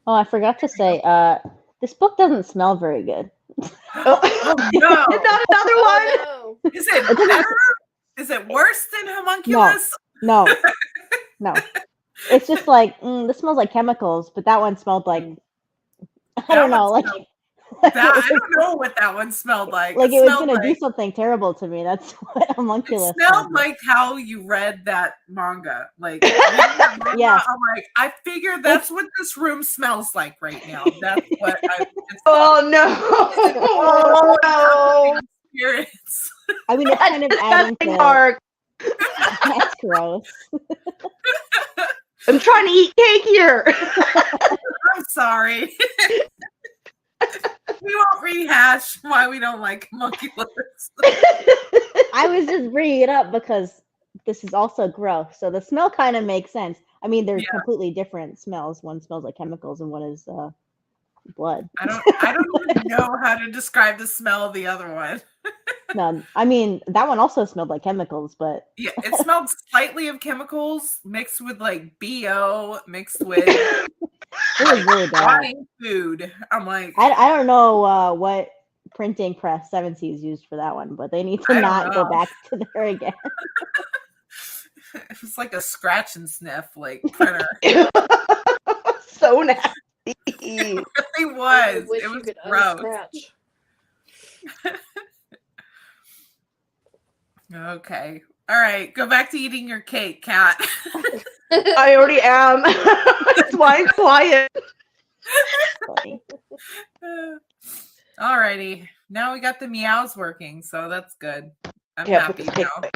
Oh, I forgot to say, this book doesn't smell very good. Oh, no. Not another one. Oh, no. Is it better? Is it worse than homunculus? No. It's just like, this smells like chemicals, but that one smelled like, I don't know, like, I don't know what that one smelled like. like it was smelled gonna do like- something terrible to me. That's what It homunculus smelled like how you read that manga. Like, reading that manga, Yes. I'm like, I figure that's what this room smells like right now. That's what it's Oh no. Oh no. experience. I mean, it's kind of adding Disgusting, to. Mark. That's gross. I'm trying to eat cake here. I'm sorry. We won't rehash why we don't like homunculus. I was just bringing it up because this is also gross. So the smell kind of makes sense. I mean, they're Yeah. completely different smells. One smells like chemicals, and one is blood. I don't even know how to describe the smell of the other one. No, I mean that one also smelled like chemicals, but Yeah, it smelled slightly of chemicals mixed with like BO, mixed with it was really bad. rotting food. I'm like, I don't know what printing press Seven Seas used for that one, but they need to I don't not go know. back to there again. it was like a scratch and sniff like printer. So nasty. It I was. wish It you was could gross. unscratch. Okay. All right. Go back to eating your cake, Kat. I already am. That's why I'm quiet. Funny. All righty. Now we got the meows working, so that's good. I'm Yeah, put happy this cake now. away.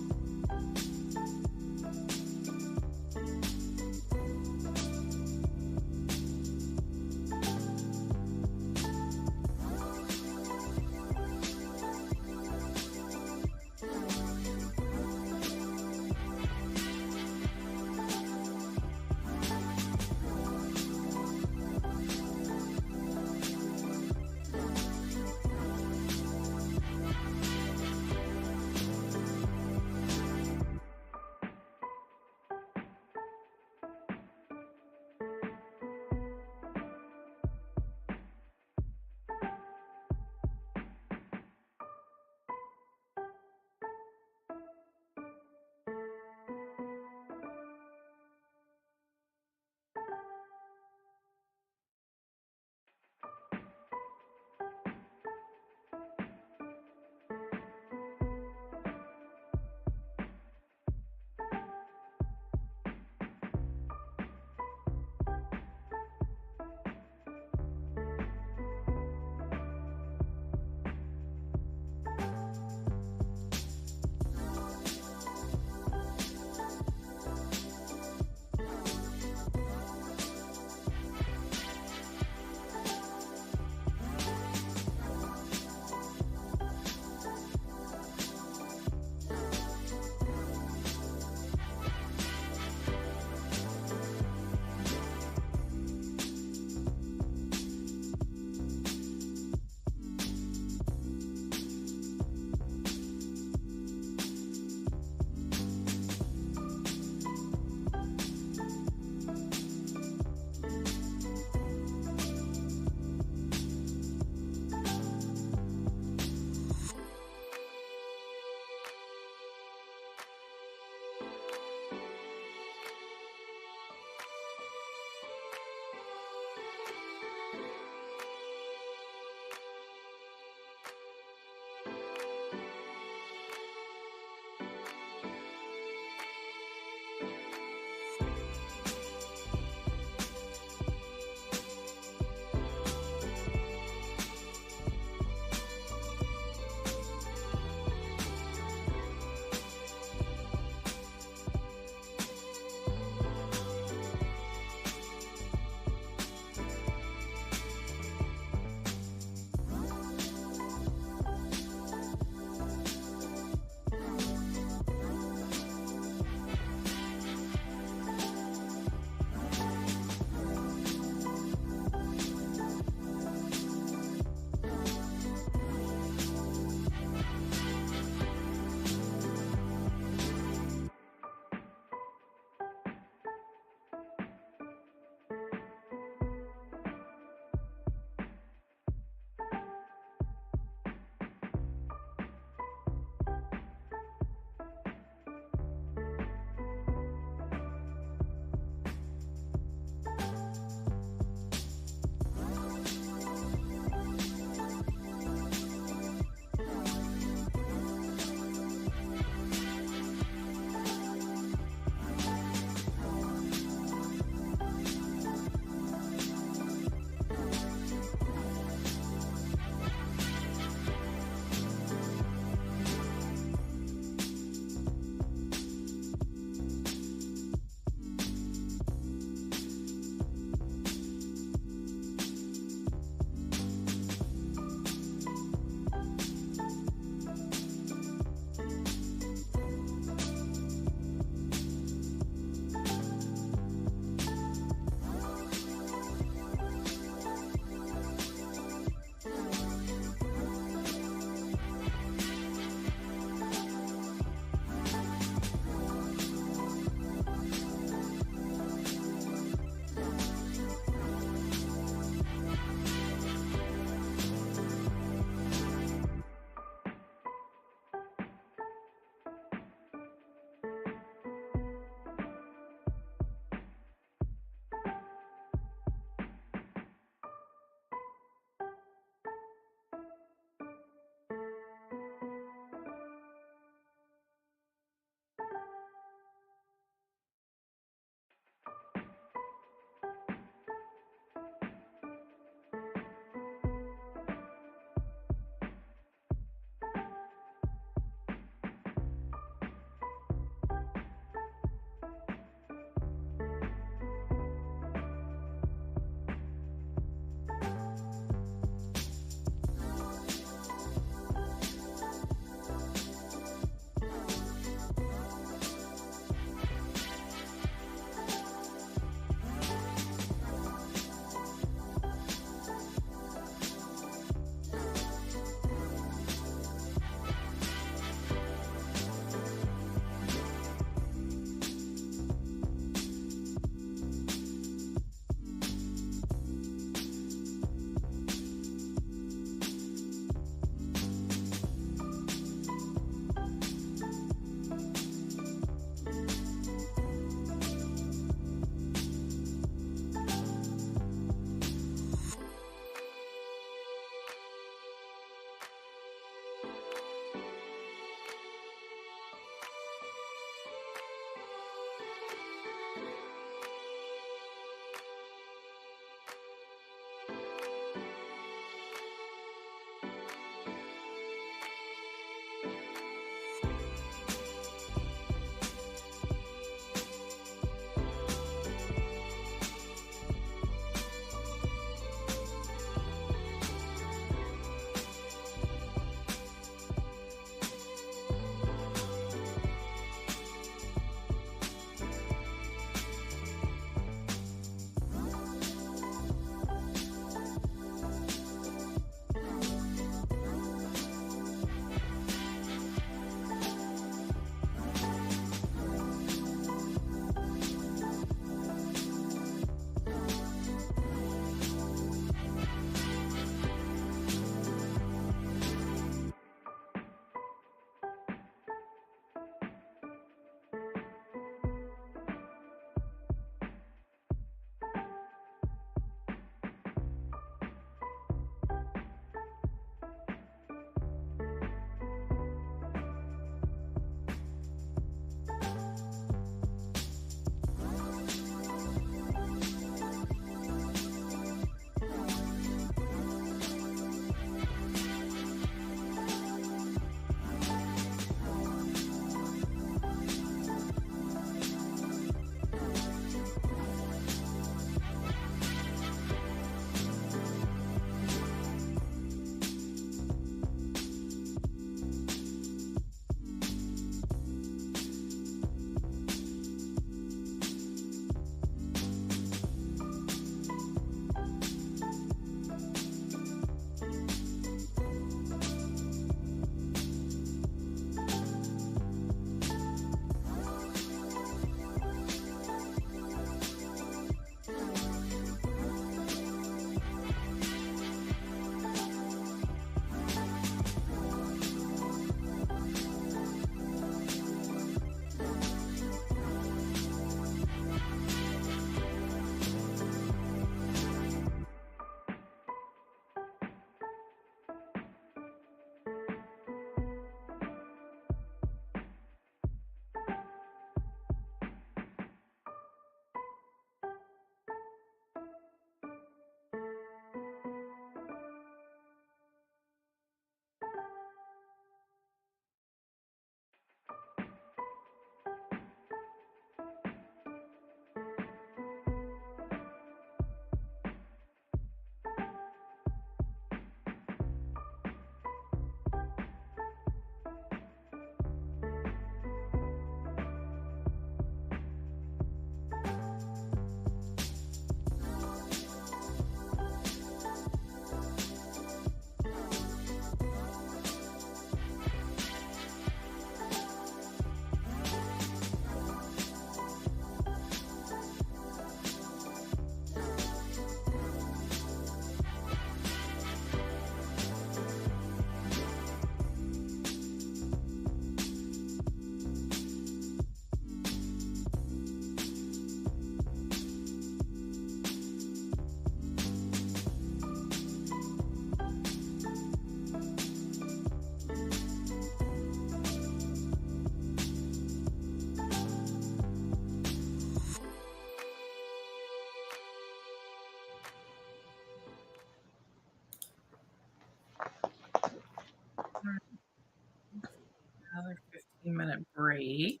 3.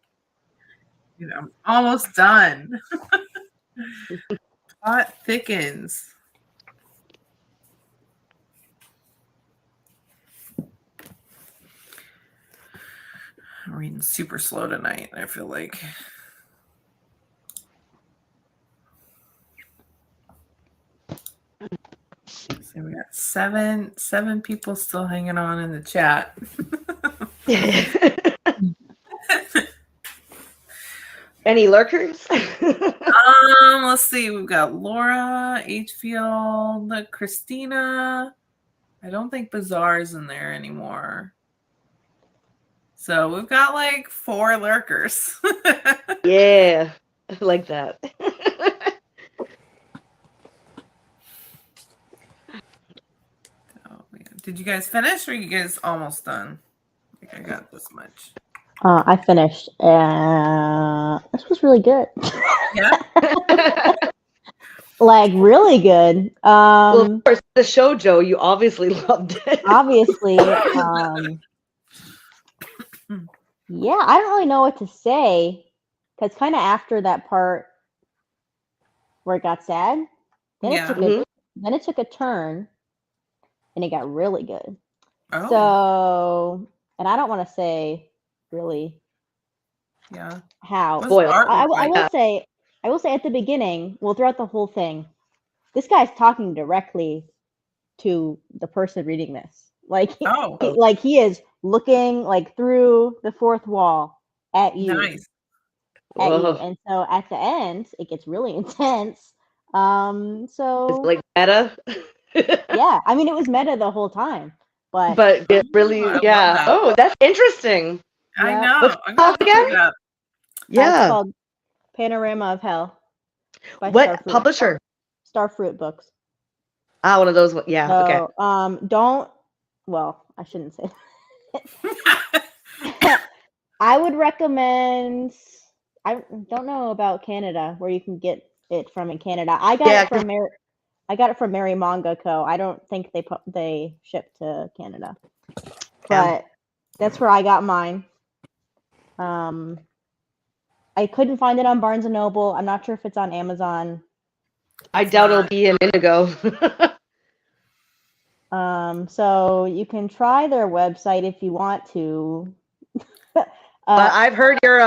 Dude, I'm almost done. Plot thickens. I'm reading super slow tonight, I feel like. So we got seven people still hanging on in the chat. Any lurkers? Let's see. We've got Laura, Hfield, Christina. I don't think Bazaar's in there anymore. So we've got like 4 lurkers. Yeah, I like that. Oh, man. Did you guys finish or are you guys almost done? I think I got this much. I finished. This was really good. Yeah. Like really good. Well, of course, the shoujo, you obviously loved it. Obviously, yeah, I don't really know what to say because kind of after that part where it got sad, then Yeah. it took a turn, and it got really good. Oh, So, and I don't want to say really yeah. how. What's Boy, the art look like? I will say at the beginning, well, throughout the whole thing, this guy's talking directly to the person reading this. Like, Oh, he is looking like through the fourth wall at you, nice. at you. Ugh. And so at the end, it gets really intense. Is So it like meta? yeah, I mean, it was meta the whole time, but But it really, I love yeah. that. Oh, that's interesting. I Yeah. know. What's it I'm gonna called look again? it up. it's Yeah. called Panorama of Hell by What publisher? Starfruit Books. Ah, one of those. Yeah. Okay. So, don't. Well, I shouldn't say. I would recommend. I don't know about Canada, where you can get it from in Canada. I got Yeah, it from Mary Manga Co. I don't think they ship to Canada, but that's where I got mine. I couldn't find it on Barnes and Noble. I'm not sure if it's on Amazon. I doubt it'll be in Indigo. So you can try their website if you want to. But I've heard your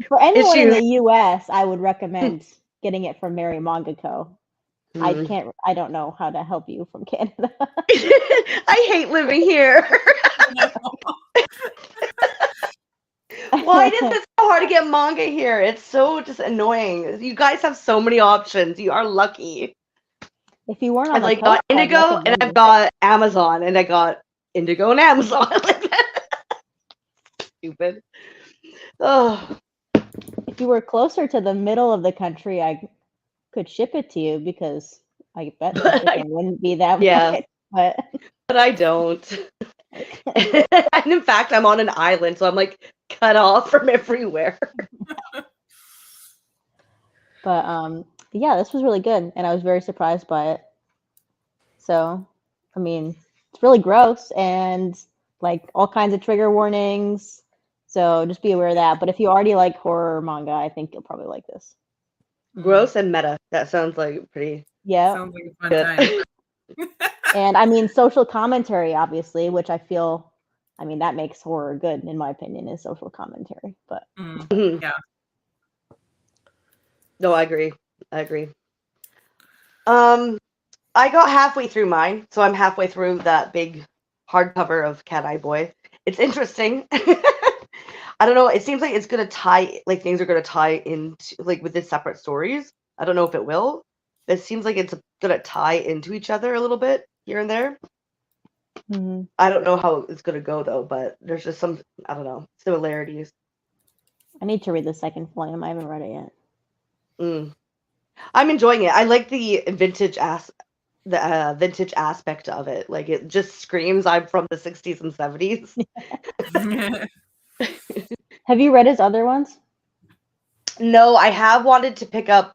For anyone in issues. the U.S., I would recommend getting it from Mary Manga Co. Mm. I don't know how to help you from Canada. I hate living here. Why is it so hard to get manga here? It's so just annoying. You guys have so many options. You are lucky. If you weren't on I've the like coast, got I'd Indigo and recommend I've it. got Amazon and I got Indigo and Amazon. Stupid. Oh, If you were closer to the middle of the country, I could ship it to you because I bet the But shipping wouldn't be that yeah. much. But but I don't. And in fact, I'm on an island, so I'm like cut off from everywhere. But yeah, this was really good, and I was very surprised by it. So, I mean, it's really gross and like all kinds of trigger warnings. So just be aware of that. But if you already like horror manga, I think you'll probably like this. Gross and meta. That sounds like pretty Yeah, Sounds like a fun good. time. and I mean social commentary, obviously, which I feel, I mean, that makes horror good in my opinion, is social commentary. But Mm. Mhm. Yeah. No, I agree. I got halfway through mine, so I'm halfway through that big hardcover of Cat Eye Boy. It's interesting. I don't know. It seems like it's gonna tie, like things are gonna tie into like with the separate stories. I don't know if it will. It seems like it's gonna tie into each other a little bit here and there. mhm. I don't know how it's gonna go though, but there's just some, I don't know, similarities. I need to read the second volume. I haven't read it yet. Mm. I'm enjoying it. I like the vintage vintage aspect of it. Like it just screams I'm from the 60s and 70s. Have you read his other ones? No, I have wanted to pick up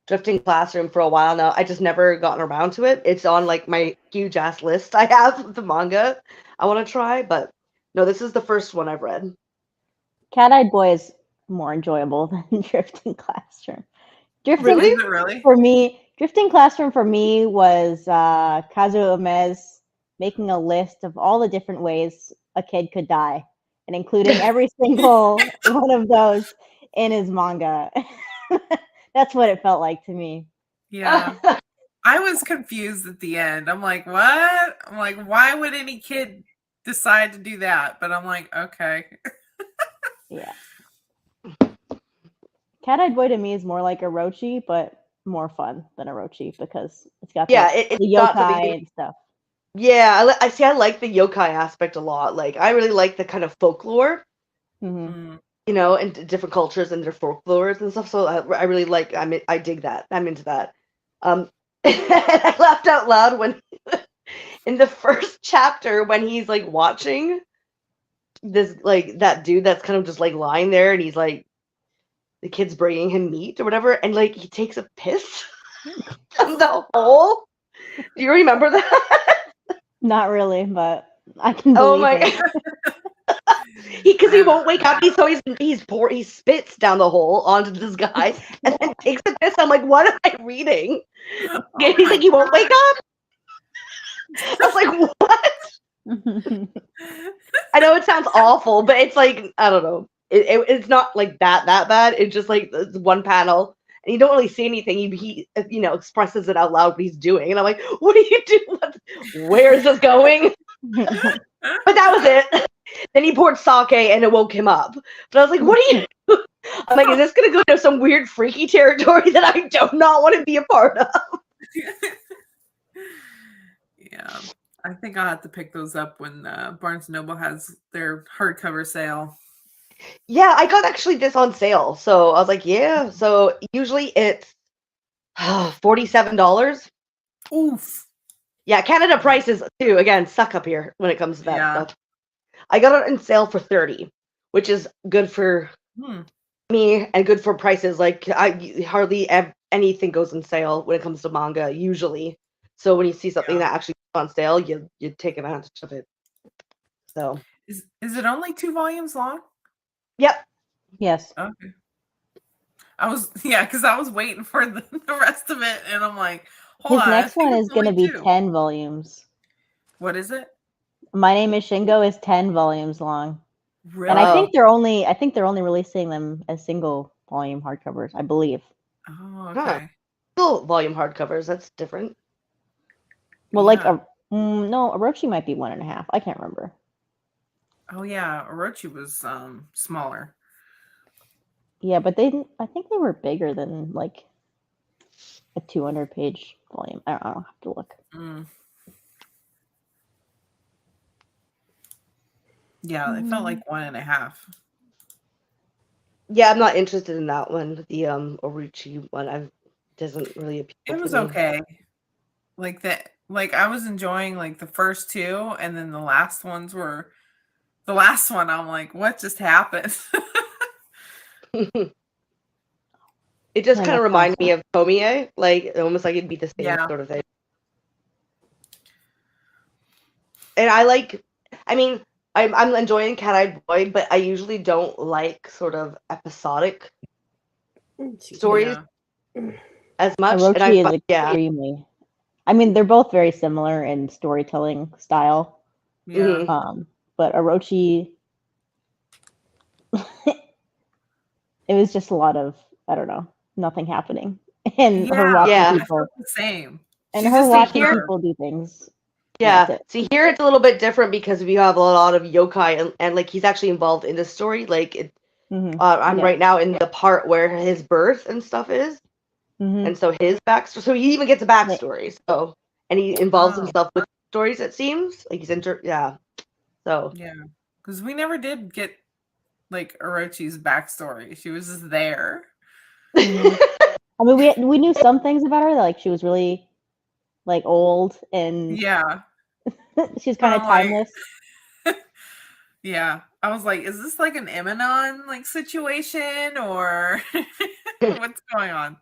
Drifting Classroom for a while now. I just never gotten around to it. It's on like my huge ass list I have of the manga I want to try, but no, this is the first one I've read. Cat-Eyed Boy is more enjoyable than Drifting Classroom. Drifting Really? Is it really? for me, Drifting Classroom for me was Kazuo Ume's making a list of all the different ways a kid could die and including every single one of those in his manga. That's what it felt like to me. Yeah. I was confused at the end. I'm like, what? I'm like, why would any kid decide to do that? But I'm like, okay. Yeah. Cat-Eyed Boy to me is more like Orochi, but more fun than Orochi because it's got Yeah, the it's not something yokai that- and stuff. Yeah, I see. I like the yokai aspect a lot. Like, I really like the kind of folklore, Hmm. and different cultures and their folklores and stuff. So I really like. I dig that. I'm into that. I laughed out loud when, in the first chapter, when he's like watching this, like that dude that's kind of just like lying there, and he's like, the kid's bringing him meat or whatever, and like he takes a piss down the hole. Do you remember that? Not really, but I can Oh believe my it. because he won't wake up. He spits down the hole onto this guy and then takes a piss. I'm like, what am I reading? Oh And he's my like, he won't wake up. I was like, what? I know it sounds awful, but it's like, I don't know. It's not like that bad. It's just like this one panel, and you don't really see anything. He expresses it out loud what he's doing, and I'm like, what are you doing? Where is this going? But that was it. Then he poured sake, and it woke him up. But I was like, what are you? I'm like, is this gonna go to some weird freaky territory that I do not want to be a part of? Yeah. I think I'll have to pick those up when Barnes & Noble has their hardcover sale. Yeah, I got actually this on sale, so I was like, yeah. So usually it's $47. Oof. Yeah, Canada prices too. Again, suck up here when it comes to that Yeah. stuff. I got it on sale for $30, which is good for Hmm. me and good for prices. Like hardly anything goes on sale when it comes to manga usually. So when you see something Yeah. that actually goes on sale, you take advantage of it. So Is it only 2 volumes long? yep. Yes. Okay. Because I was waiting for the rest of it, and I'm like, hold His on. I next think one it's is going to only be 2. 10 volumes. What is it? My Name is Shingo is 10 volumes long. Really? And I Wow. think they're only releasing them as single volume hardcovers, I believe. Oh, Huh. okay. Still volume hardcovers. That's different. Well, like Yeah. no, Orochi might be 1.5. I can't remember. Oh yeah, Orochi was smaller. Yeah, but I think they were bigger than like a 200-page volume. I don't know. I have to look. Mm. Yeah, it felt like 1.5. Yeah, I'm not interested in that one. The Orochi one, doesn't really appeal. It to was me. okay. Like that. Like I was enjoying like the first 2, and then the last ones were. The last one, I'm like, what just happened? It just Yeah, kind of that reminded sounds me of Tomie, like almost like it'd be the same Yeah. sort of thing. And I'm enjoying Cat-Eyed Boy, but I usually don't like sort of episodic stories Yeah. as much. And Orochi is yeah, extremely. I mean, they're both very similar in storytelling style. Yeah. Mhm. But Orochi, it was just a lot of, I don't know, nothing happening, and her Yeah. watching Yeah. I people, felt the same. and She's her just watching here. people do things. yeah. That's it. See, here it's a little bit different because we have a lot of yokai, and like he's actually involved in the story. Like Mhm. I'm Yeah. right now in the part where his birth and stuff is. Mhm. And so his backstory, so he even gets a backstory. So, and he involves Oh. himself with stories. It seems like he's yeah. So Yeah. Because we never did get like Orochi's backstory. She was just there. Mhm. I mean, we knew some things about her, like she was really like old and Yeah. she's kind of I'm like- timeless. Yeah. I was like, is this like an Eminon like situation or what's going on?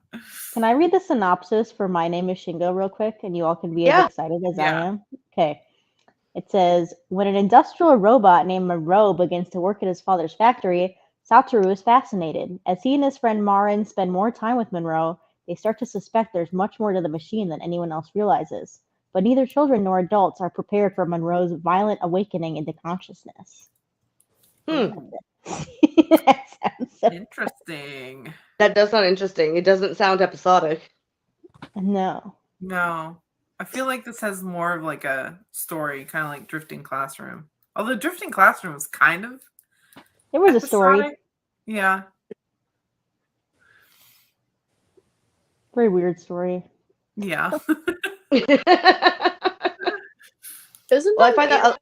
Can I read the synopsis for My Name is Shingo real quick, and you all can be Yeah. as excited as I Yeah. am? Okay. It says, when an industrial robot named Monroe begins to work at his father's factory, Satoru is fascinated. As he and his friend Marin spend more time with Monroe, they start to suspect there's much more to the machine than anyone else realizes. But neither children nor adults are prepared for Monroe's violent awakening into consciousness. Hmm. That sounds so... Interesting. That does sound interesting. It doesn't sound episodic. No. No. I feel like this has more of like a story, kind of like Drifting Classroom. Although Drifting Classroom was kind of There was a story. episodic. Yeah. Very weird story. Yeah. Isn't Well, that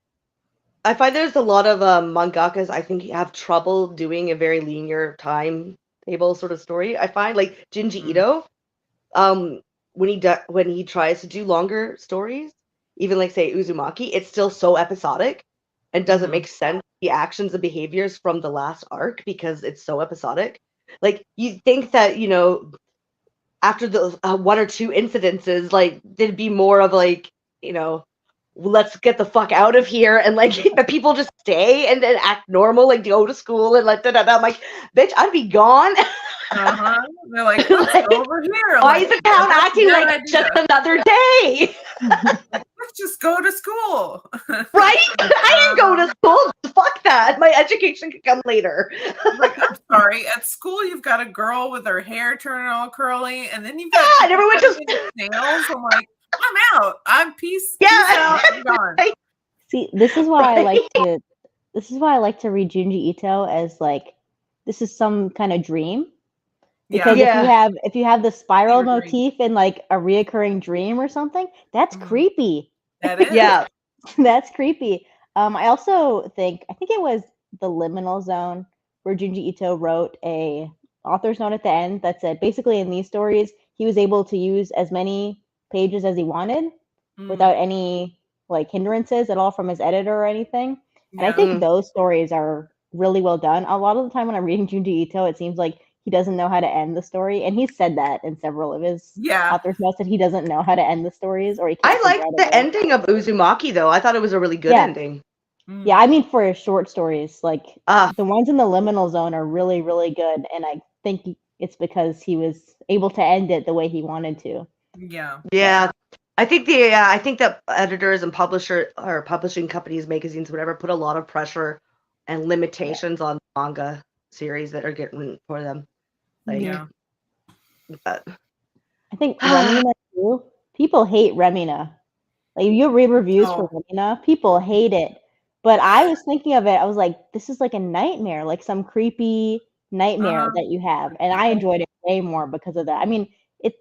I find there's a lot of mangakas I think have trouble doing a very linear timetable sort of story. I find like Junji Mm. Ito, when he tries to do longer stories, even like say Uzumaki, it's still so episodic and doesn't Mhm. make sense the actions and behaviors from the last arc because it's so episodic. Like you think that after the one or two incidences, like there'd be more of like let's get the fuck out of here and like people just stay and then act normal, like go to school and like da da da. I'm like, bitch, I'd be gone. Uh-huh. They're like, let's Like, go over here. Why Like, is the town that's a acting good like idea. it's just another day? Let's just go to school. Right? I didn't go to school. Fuck that. My education could come later. Like, I'm sorry. At school, you've got a girl with her hair turning all curly, and then you've got Yeah, and everyone just nails. I'm like, I'm out. I'm peace. Yeah. Peace out. I'm gone. Right. See, this is why I like to. This is why I like to read Junji Ito as like this is some kind of dream. Because Yeah. if you have the spiral Dream. motif in like a reoccurring dream or something, that's Mhm. creepy. That is. Yeah. That's creepy. I also think it was the Liminal Zone where Junji Ito wrote a author's note at the end that said basically in these stories he was able to use as many pages as he wanted Mm. without any like hindrances at all from his editor or anything. And I Yeah. think those stories are really well done. A lot of the time when I'm reading Junji Ito, it seems like he doesn't know how to end the story, and he's said that in several of his Yeah. authors' notes that he doesn't know how to end the stories, or he I can't. liked figure out a the way. ending of Uzumaki though. I thought it was a really good Yeah. ending. Mm. Yeah, I mean for short stories, like Ah. the ones in the Liminal Zone are really, really good, and I think it's because he was able to end it the way he wanted to. Yeah. Yeah. I think that editors and publishing companies, magazines, whatever, put a lot of pressure and limitations on manga series that are getting for them. Like, Yeah. but I think Remina too. People hate Remina. Like you read reviews for Remina, people hate it. But I was thinking of it. I was like, this is like a nightmare, like some creepy nightmare that you have, and I enjoyed it way more because of that. I mean,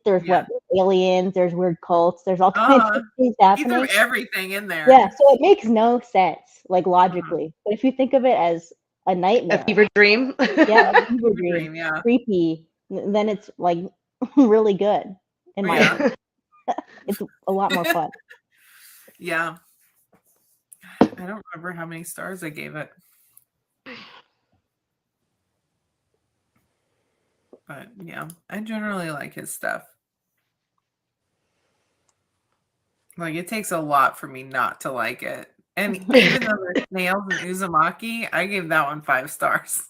there's Yeah. aliens, there's weird cults, there's all kinds of things He happening. threw everything in there. Yeah, so it makes no sense, like logically. But if you think of it as a nightmare, a fever dream. yeah, a fever dream, Yeah. creepy, then it's like really good. In my Yeah. opinion, it's a lot more fun. Yeah. I don't remember how many stars I gave it. But yeah, I generally like his stuff. Like it takes a lot for me not to like it. And even though there's snails and Uzumaki, I gave that one 5 stars.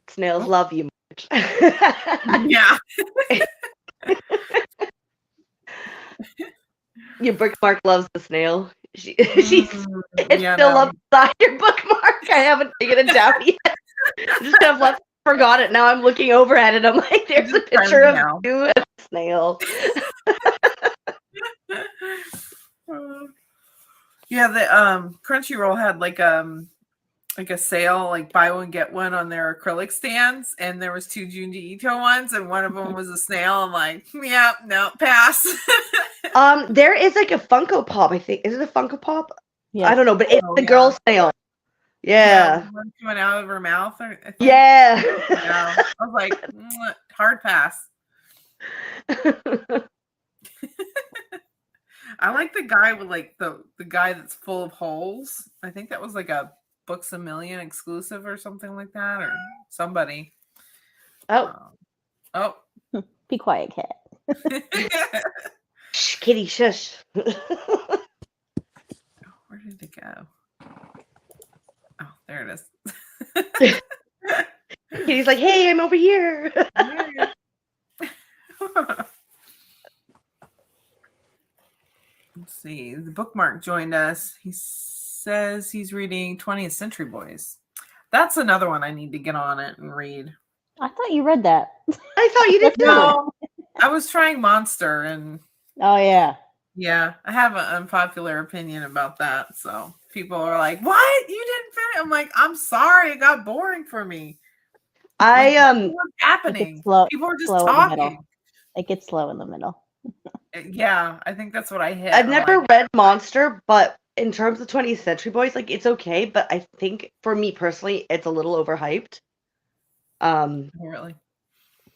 Snails love you much. Yeah. Your bookmark loves the snail. It's yeah, still no. upside your bookmark. I haven't taken it down yet. Just kind of forgot it. Now I'm looking over at it. I'm like, there's a Just picture friends of now. you and a snail. Yeah, the Crunchyroll had like a sale, like buy one get one on their acrylic stands, and there was 2 Junji Ito ones, and one of them was a snail. I'm like, yeah, no, pass. There is like a Funko Pop. I think is it a Funko Pop? Yeah. I don't know, but it's the yeah. girl snail. Yeah. the one coming out of her mouth. I think. Yeah. Yeah. I was like, hard pass. I like the guy with like the guy that's full of holes. I think that was like a Books a Million exclusive or something like that, or somebody. Oh, Oh. Be quiet, cat. shh, kitty, shush. Where did it go? Oh, there it is. He's like, hey, I'm over here. Let's see. The bookmark joined us. He says he's reading 20th Century Boys. That's another one I need to get on it and read. I thought you read that. I thought you did too. No, I was trying Monster, and Oh yeah. yeah, I have an unpopular opinion about that. So people are like, "What? You didn't finish?" I'm like, "I'm sorry, it got boring for me." What's happening? slow- People are just slow in the middle. talking. It gets slow in the middle. Yeah, I think that's what I hit. I've I'm never like, read Monster, but in terms of 20th Century Boys, like it's okay, but I think for me personally, it's a little overhyped. "Oh, really?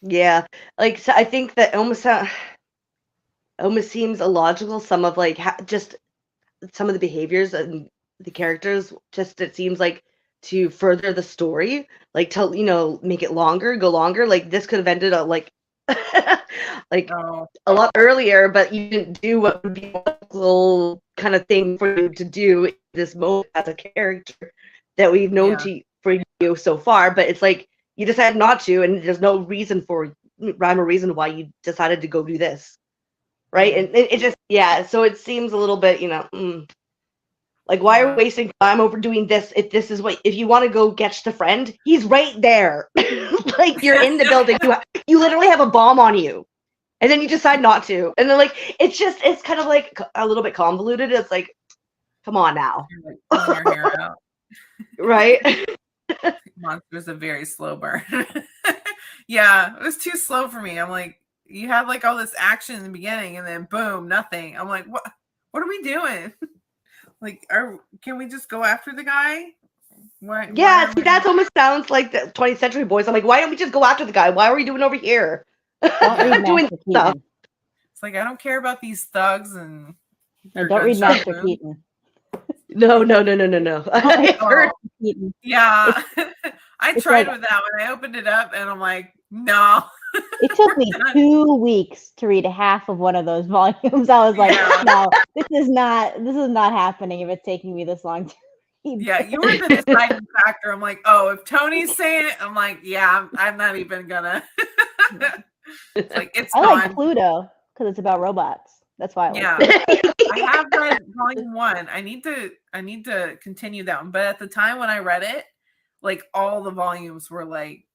Yeah, like so I think that almost seems illogical. Some of like just some of the behaviors and the characters. Just it seems like to further the story, like to make it longer, go longer. Like this could have ended up like like Oh, a lot earlier, but you didn't do what would be a logical kind of thing for you to do in this moment as a character that we've known Yeah. for you so far. But it's like you decided not to, and there's no rhyme or reason why you decided to go do this, right? And it just so it seems a little bit, like why are we wasting time over doing this if you want to go catch the friend, he's right there. Like you're in the building, you literally have a bomb on you. And then you decide not to. And then like it's kind of like a little bit convoluted. It's like, come on now. you're like pulling your hair out. Right? Monster's a very slow burn. Yeah, it was too slow for me. I'm like, you had like all this action in the beginning and then boom, nothing. I'm like, what are we doing? Like, can we just go after the guy? Why See, that almost sounds like the 20th Century Boys. I'm like, why don't we just go after the guy? Why are we doing over here? Don't read Doing Master stuff. Keaton. It's like I don't care about these thugs and No, their don't read gunshot Master wounds. Keaton. No. Don't Oh, Keaton. yeah. I it's tried like- with that one. I opened it up and I'm like, no. It took me 2 weeks to read half of one of those volumes. I was like, Yeah. no, this is not happening if it's taking me this long to read. Yeah, you were the deciding factor. I'm like, oh, if Tony's saying it, I'm like, yeah, I'm not even gonna. It's like it's I gone. like Pluto because it's about robots. That's why I like Yeah, it. I have read volume 1. I need to continue that one. But at the time when I read it, like all the volumes were like,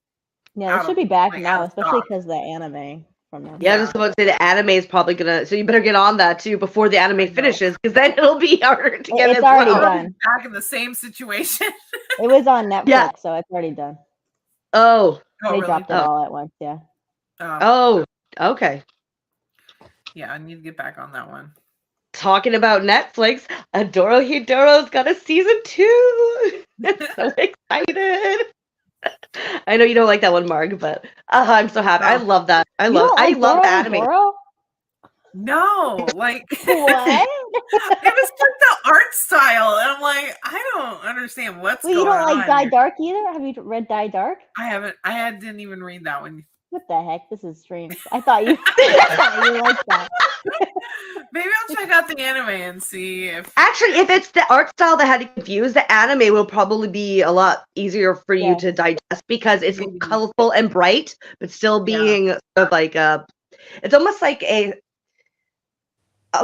Yeah, out it should of- be back like, now, out of especially stock. because the anime from them. Yeah, I was just about to say the anime is probably gonna. So you better get on that too before the I anime know. finishes, because then it'll be harder to get. It's as already well. done. back in the same situation. It was on Netflix, Yeah. so it's already done. Oh, Oh, They really? dropped it all at once. Yeah. Oh, okay. yeah, I need to get back on that one. Talking about Netflix, Adoro Hidoro's got a season 2. I'm so excited. I know you don't like that one, Marg, but I'm so happy. I No. love that. I You love don't like the Dora anime. Hidoro? No, like What? it was like the art style, and I'm like, I don't understand what's Well, going you don't on. like Die here. Dark either? Have you read Die Dark? I haven't. Didn't even read that one. What the heck? This is strange. I thought you, I thought you liked that. Maybe I'll check out the anime and see if. Actually, if it's the art style that had you confused, the anime will probably be a lot easier for you Yes. to digest because it's Maybe. colorful and bright, but still Yeah. being sort of like it's almost like a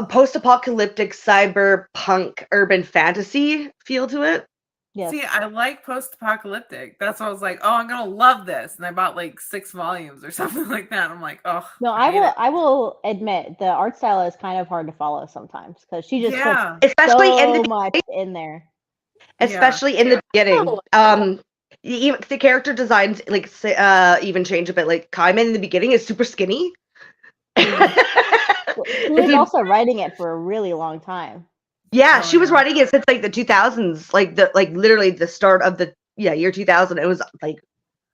post-apocalyptic cyberpunk urban fantasy feel to it. Yes. See, I like post-apocalyptic. That's why I was like, oh, I'm gonna love this, and I bought like 6 volumes or something like that. I'm like, oh, No, I hate will. it. I will admit the art style is kind of hard to follow sometimes because she just Yeah, puts Especially so in the much in there. especially in the beginning. Even the character designs like even change a bit. Like Kaiman in the beginning is super skinny. She was also writing it for a really long time. Yeah, Oh, she was yeah. writing it since like the 2000s, like literally the start of the year 2000. It was like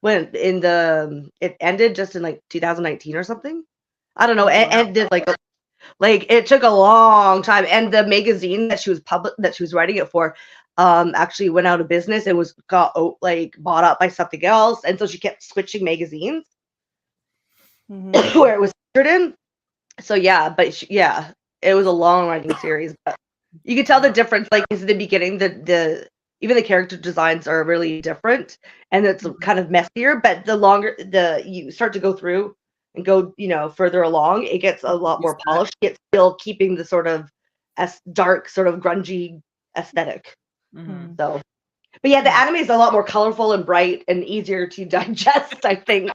when it ended just in like 2019 or something. I don't know. Oh, It wow. ended like it took a long time, and the magazine that she was writing it for actually went out of business and got bought up by something else, and so she kept switching magazines Mhm. where it was featured in. So yeah, but it was a long running series, but you could tell the difference. Like, is the beginning, the even the character designs are really different, and it's Mhm. kind of messier. But the longer you start to go through and go, further along, it gets a lot more Reset. polished. It's still keeping the sort of dark, sort of grungy aesthetic. Mhm. So, but yeah, the Hmm. anime is a lot more colorful and bright and easier to digest, I think.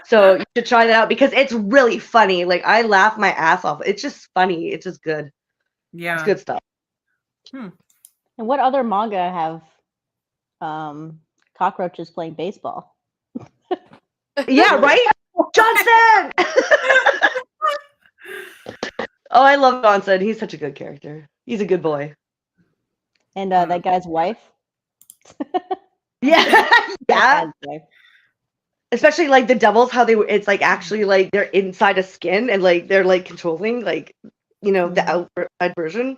So you should try that out because it's really funny. Like I laugh my ass off. It's just funny. It's just good. It's Yeah. good stuff. And what other manga have cockroaches playing baseball? Yeah, right? Johnson! Oh, I love Johnson. He's such a good character. He's a good boy. And that guy's wife? Yeah. That Yeah. guy's wife. Especially like the devils, how it's like actually like they're inside a skin and like they're like controlling like the outside version,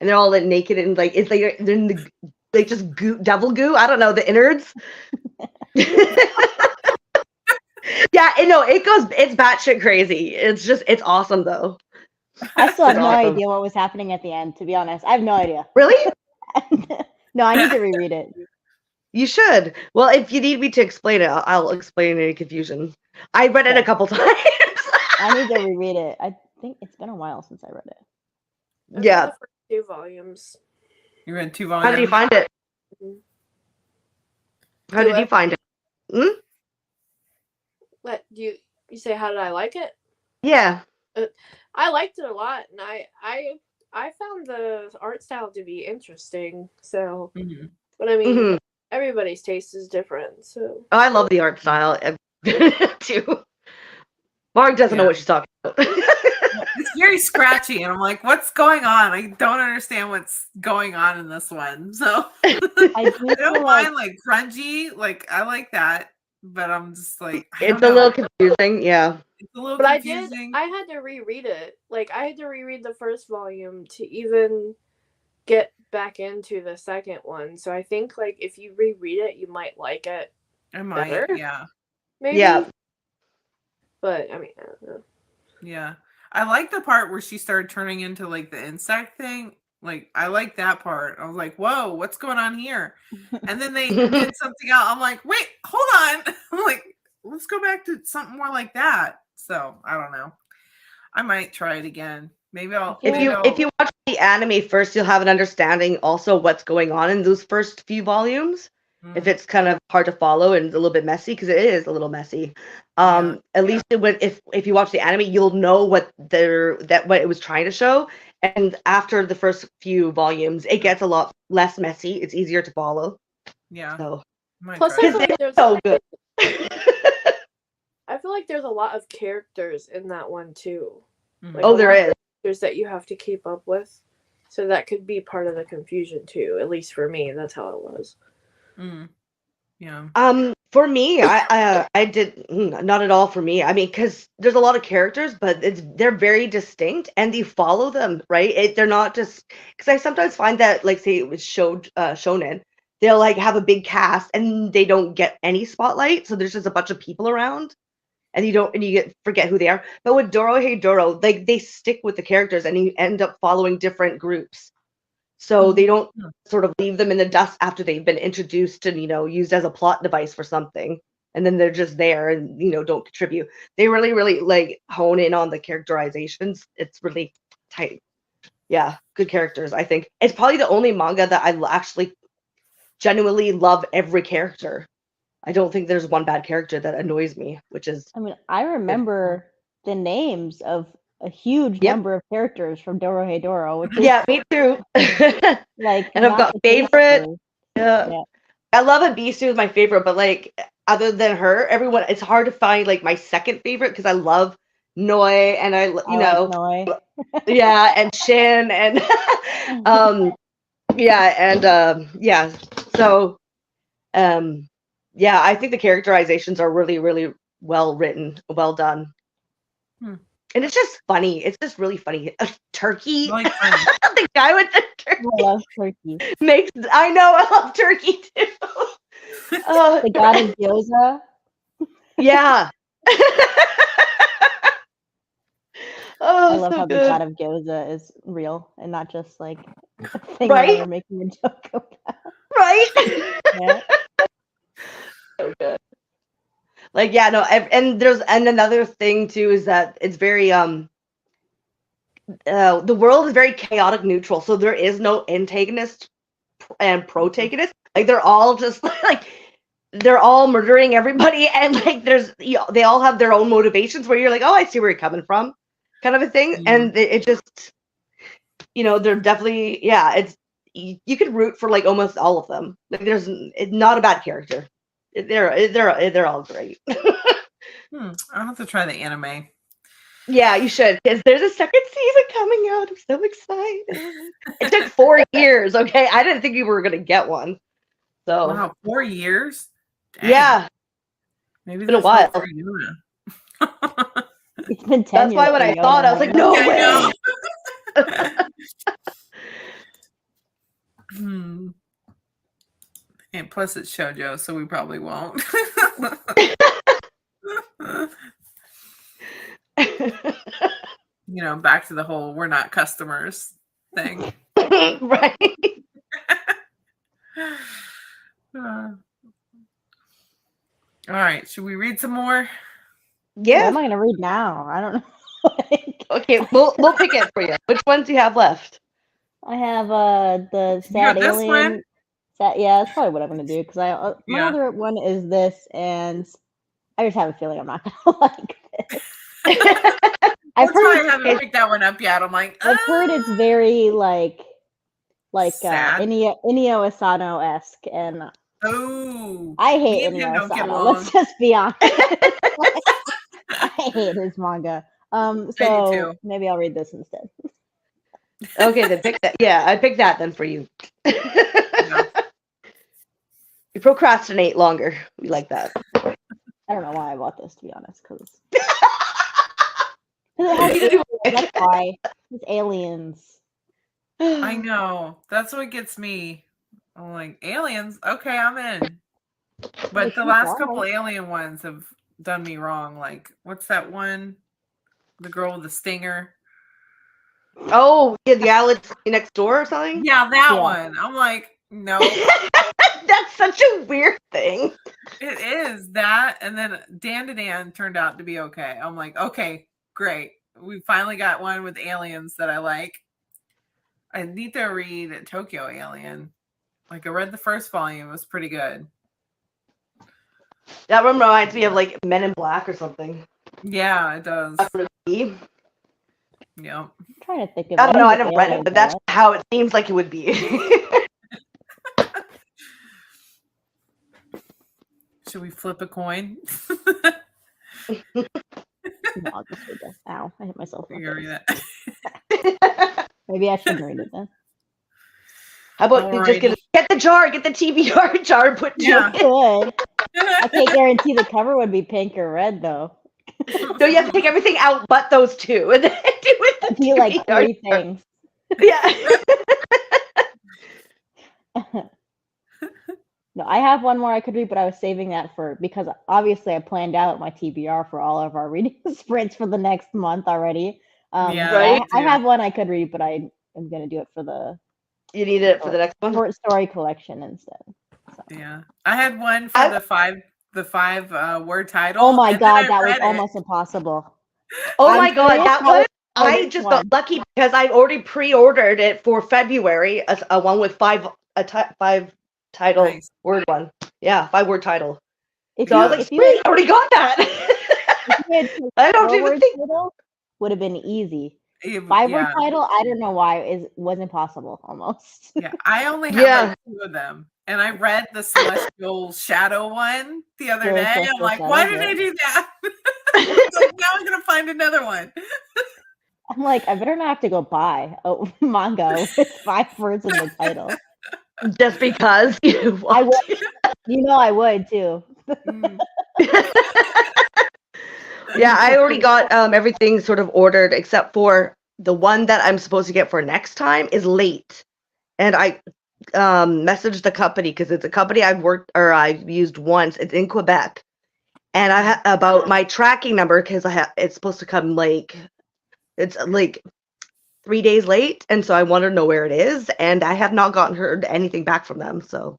and they're all like naked and like it's like they're in the like just devil goo. I don't know, the innards. Yeah, it's batshit crazy. It's awesome though. I still have It's no awesome. idea what was happening at the end, to be honest. I have no idea. Really? No, I need to reread it. You should. Well, if you need me to explain it, I'll explain any confusion. I read it a couple times. I need to reread it. I think it's been a while since I read it. I read Yeah. the first 2 volumes. You read 2 How volumes. did you find it? Mhm. How did you find it? What you say? How did I like it? Yeah. I liked it a lot, and I found the art style to be interesting. So, Mhm. but I mean, Mhm. everybody's taste is different. So Oh, I love the art style too. Mark doesn't know Yeah. what she's talking about. It's very scratchy, and I'm like, what's going on? I don't understand what's going on in this one. So I do I don't feel like mind like grungy, like I like that, but I'm just like I It's don't a know. little confusing, yeah. It's a little But confusing. I had to reread it. Like I had to reread the first volume to even get back into the second one. So I think like if you reread it, you might like it I might, better. yeah. Maybe. Yeah. But I mean, I don't know. Yeah. I like the part where she started turning into like the insect thing. Like I like that part. I was like, whoa, what's going on here? And then they did something else. I'm like, wait, hold on. I'm like, let's go back to something more like that. So I don't know. I might try it again. Maybe I'll If you watch the anime first, you'll have an understanding also what's going on in those first few volumes. If it's kind of hard to follow and a little bit messy, because it is a little messy. At least if you watch the anime, you'll know what what it was trying to show. And after the first few volumes, it gets a lot less messy. It's easier to follow. Yeah. So Plus, I try feel it. like there's so good. I feel like there's a lot of characters in that one too. Mhm. Like, Oh, a there lot of is. characters that you have to keep up with. So that could be part of the confusion too. At least for me, that's how it was. Mm. Yeah. For me, I did not at all for me. I mean, because there's a lot of characters, but they're very distinct, and you follow them, right? They're not just because I sometimes find that, like, say it was shonen, they'll like have a big cast and they don't get any spotlight, so there's just a bunch of people around, and you forget who they are. But with Dorohedoro, like they stick with the characters, and you end up following different groups. So they don't sort of leave them in the dust after they've been introduced and used as a plot device for something, and then they're just there and don't contribute. They really, really like hone in on the characterizations. It's really tight. Yeah, good characters. I think it's probably the only manga that I actually genuinely love every character. I don't think there's one bad character that annoys me, which is I mean, I remember the names of a huge number of characters from Dorohedoro, which is yeah, me too. like And I've not got the case favorite. for- Yeah. I love Abisu is my favorite, but like other than her, everyone it's hard to find like my second favorite because I love Noi and I like Noi. yeah, and Shin and yeah. So yeah, I think the characterizations are really, really well written, well done. And it's just funny. It's just really funny. Turkey. Really funny. The guy with the turkey. I love turkey. I know, I love turkey too. The god of gyoza. Yeah. Oh, I love so how the good. god of gyoza is real and not just like a thing Right? that we're making a joke about. Right? Yeah. So good. Like, yeah, no, and another thing too is that it's very the world is very chaotic neutral, so there is no antagonist and protagonist. Like they're all just like they're all murdering everybody, and like they all have their own motivations where you're like, oh, I see where you're coming from, kind of a thing. Yeah. And it just, they're definitely, yeah, it's you could root for like almost all of them. Like it's not a bad character. They're all great. I'll have to try the anime. Yeah, you should, because there's a second season coming out. I'm so excited. It took 4 years, okay? I didn't think we were going to get one. So, Wow, 4 years? Dang. yeah, Maybe been a there's while. hope for Yuna. It's been 10 that's why years when for I Yona, thought, I was like, man. no Yeah, I way. know. And plus it's shoujo, so we probably won't. Back to the whole we're not customers thing. Right. All right, should we read some more? What Yeah. am I gonna read now? I don't know. Okay, we'll pick it for you. Which ones do you have left? I have the You got sad this alien. one? Yeah, that's probably what I'm gonna do because my Yeah. other one is this, and I just have a feeling I'm not gonna like this. That's why I haven't picked that one up yet. I'm like, I've heard it's very like Sad? Inio Asano-esque, and oh, I hate me and him Inio don't get Asano. along. Let's just be honest. I hate his manga. So too. maybe I'll read this instead. Okay, then pick that. Yeah, I picked that then for you. Yeah. You procrastinate longer. We like that. I don't know why I bought this, to be honest, because You that's why it's aliens. I know. That's what gets me. I'm like, aliens? Okay, I'm in. But the last couple alien ones have done me wrong. Like, what's that one? The girl with the stinger. Oh, yeah, the Alex next door or something? Yeah, that Yeah. one. I'm like, no, That's such a weird thing. it is that. And then Dan to Dan turned out to be okay. I'm like, okay, great. We finally got one with aliens that I like. I need to read Tokyo Alien. Like, I read the first volume. It was pretty good. That one reminds me of like Men in Black or something. Yeah, it does. That's what it would be. Yeah. I'm trying to think of. I don't know, I think never read it, aliens but are that's like- how it seems like it would be. Should we flip a coin? No, I'll just read this. Ow, I hit myself. in the Figure face. that. Maybe I shouldn't read it then. How about you just get the jar, get the TBR jar, put Yeah. Good. I can't guarantee the cover would be pink or red though. No, you have to take everything out but those two, and then do it. It'd be like 3 things. Yeah. No, I have one more I could read, but I was saving that because obviously I planned out my TBR for all of our reading sprints for the next month already. Yeah, but Right. I have one I could read, but I am gonna do it for the You need it for the next one. short story collection instead. So. Yeah. I had one for the five word title. Oh my and then god, I that was read it. almost impossible. Oh I'm my god, curious that how one! it's I this just one. got lucky because I already pre-ordered it for February. A one with five title Nice. word one. Yeah, 5-word title. If So I was like, if you sweet, I already got that. had I don't even four-word think. title, would have been easy. It- 5-word yeah. title, I don't know why was impossible almost. Yeah, I only have Yeah. like 2 of them, and I read the Celestial Shadow one the other Yeah, day. I'm Celestial like, Shadow, why did yeah. I do that? Like, now I'm gonna find another one. I'm like, I better not have to go buy a manga with 5 words in the title. Just because you I want. would, I would too. Mm. Yeah, I already got everything sort of ordered except for the one that I'm supposed to get for next time is late, and I messaged the company because it's a company I've used once. It's in Quebec, and I about my tracking number because it's supposed to come it's like 3 days late, and so I want to know where it is, and I have not heard anything back from them. So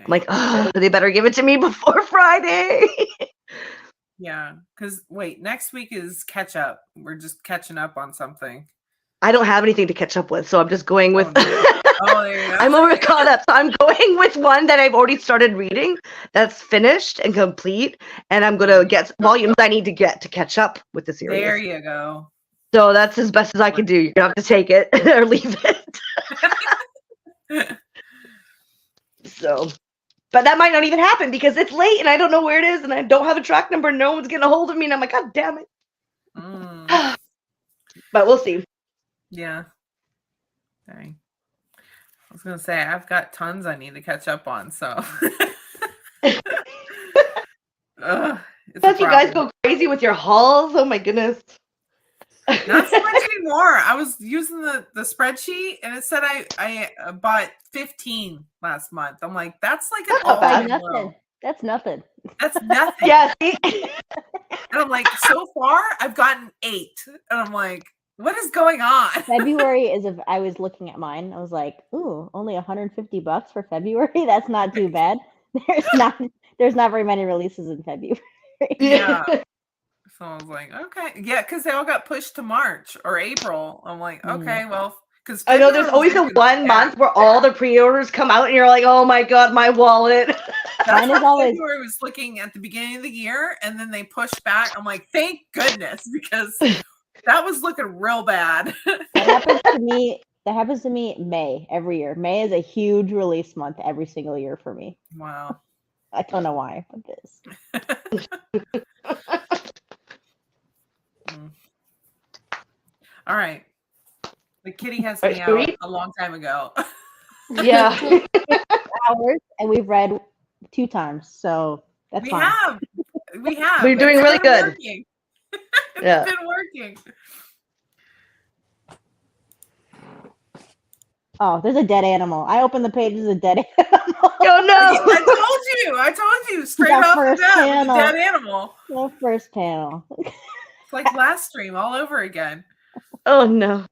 I'm like, oh, they better give it to me before Friday. Yeah, because wait, next week is catch up. We're just catching up on something. I don't have anything to catch up with, so I'm just going with. Oh, there you go. I'm over caught up, so I'm going with one that I've already started reading, that's finished and complete, and I'm gonna get volumes I need to get to catch up with the series. There you go. So that's as best as I can do. You're gonna have to take it or leave it. So, but that might not even happen because it's late and I don't know where it is and I don't have a track number. No one's getting a hold of me, and I'm like, God damn it. But we'll see. Yeah. Dang. I was gonna say I've got tons I need to catch up on, so Plus, you guys go crazy with your hauls. Oh my goodness. Not so much anymore. I was using the spreadsheet and it said I bought 15 last month. I'm like, that's like an all-time low. Nothing. That's nothing. That's nothing. Yeah. See? And I'm like, so far I've gotten 8. And I'm like, what is going on? February is if I was looking at mine, I was like, ooh, only $150 for February. That's not too bad. There's not very many releases in February. Yeah. So I was like, okay. Yeah, because they all got pushed to March or April. I'm like, okay, well, because I know there's always the one month where all the pre-orders come out and you're like, oh my God, my wallet. That's why February was looking at the beginning of the year and then they pushed back. I'm like, thank goodness, because that was looking real bad. That happens to me. That happens to me May every year. May is a huge release month every single year for me. Wow. I don't know why, but it is. All right. The kitty has me out a long time ago. Yeah. Hours, and we've read 2 times, so that's fine. We have. We're doing really good. Working. Yeah. It's been working. Oh, there's a dead animal. I opened the page, there's a dead animal. Oh no! I told you straight off the bat, dead animal. The first panel. It's like last stream all over again. Oh no.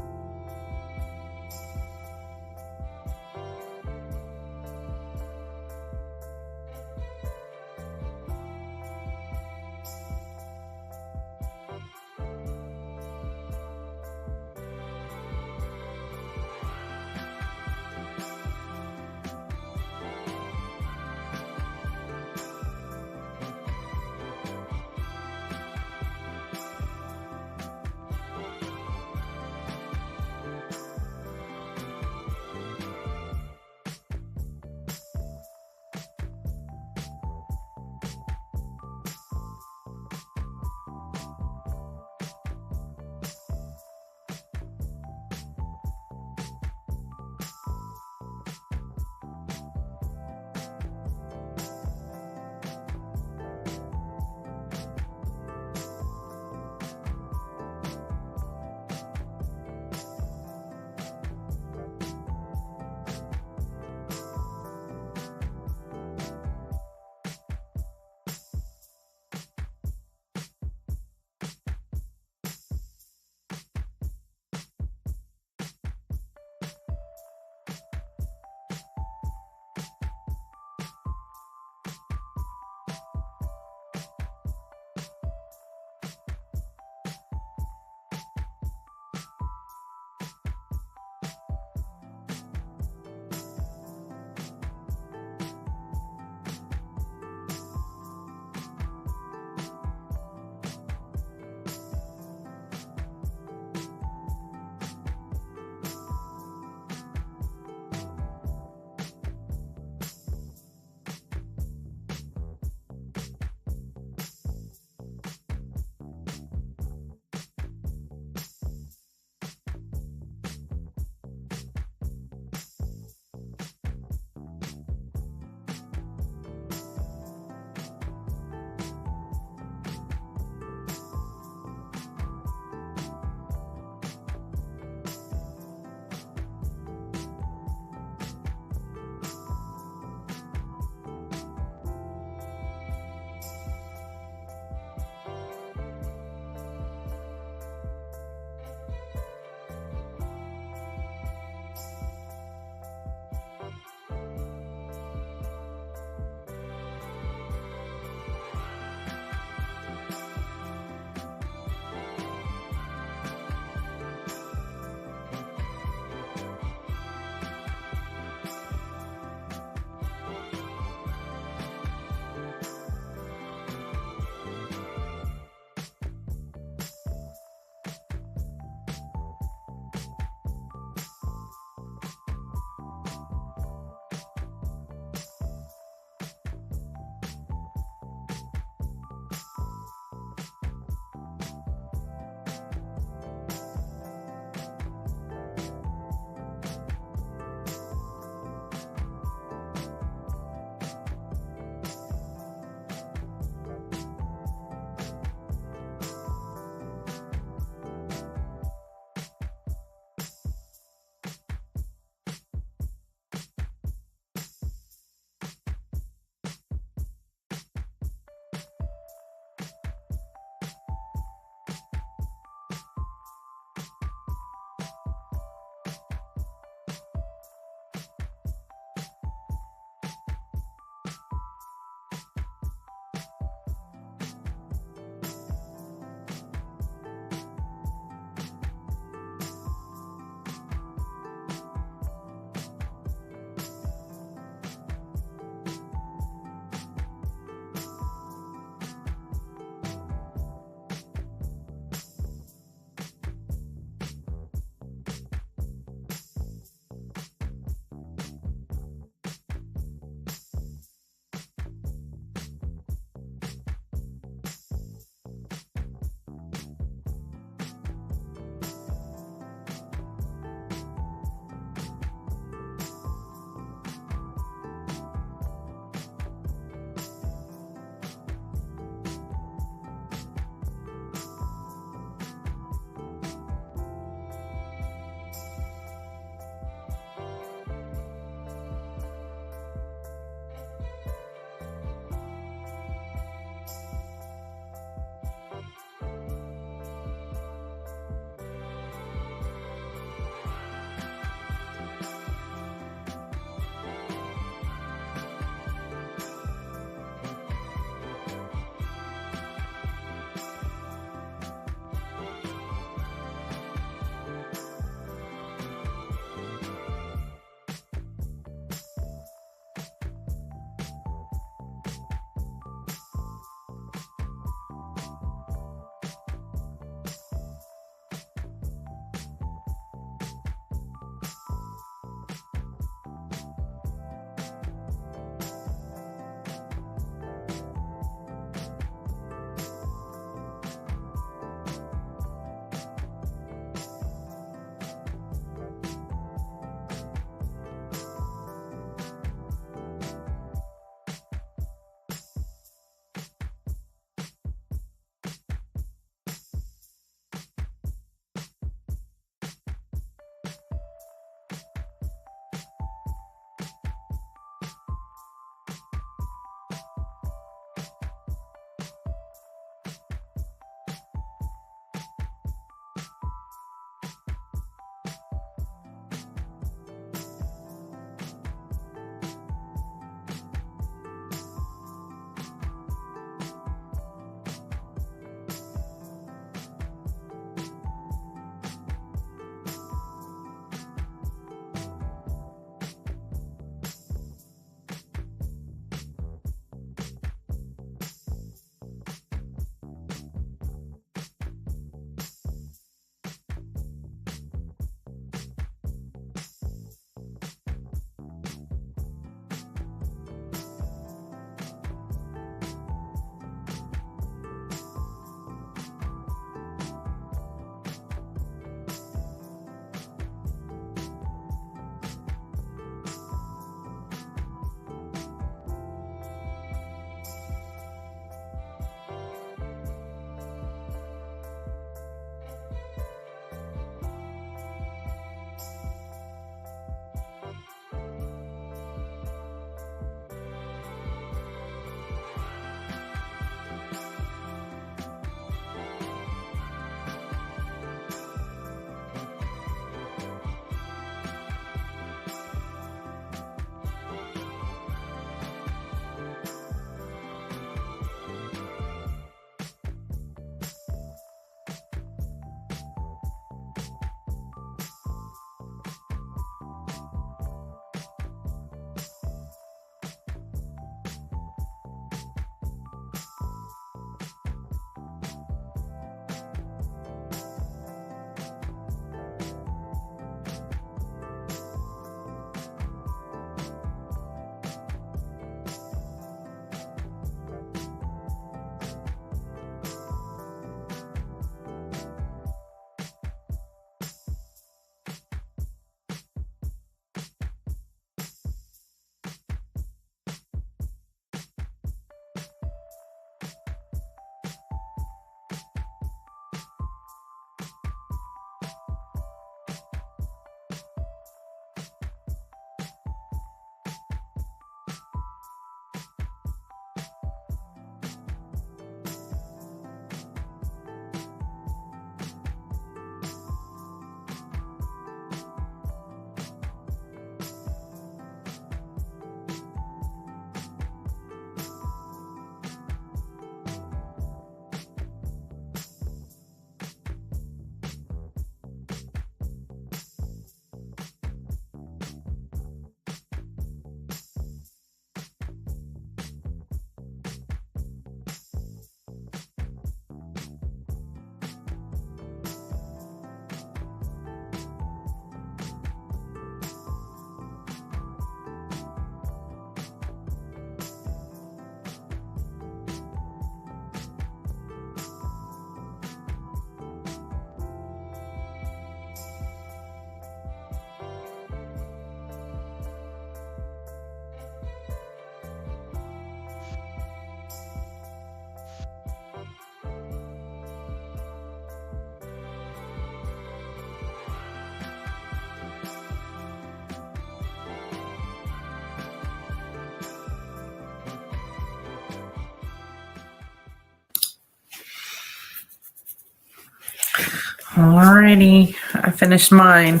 Alrighty, I finished mine.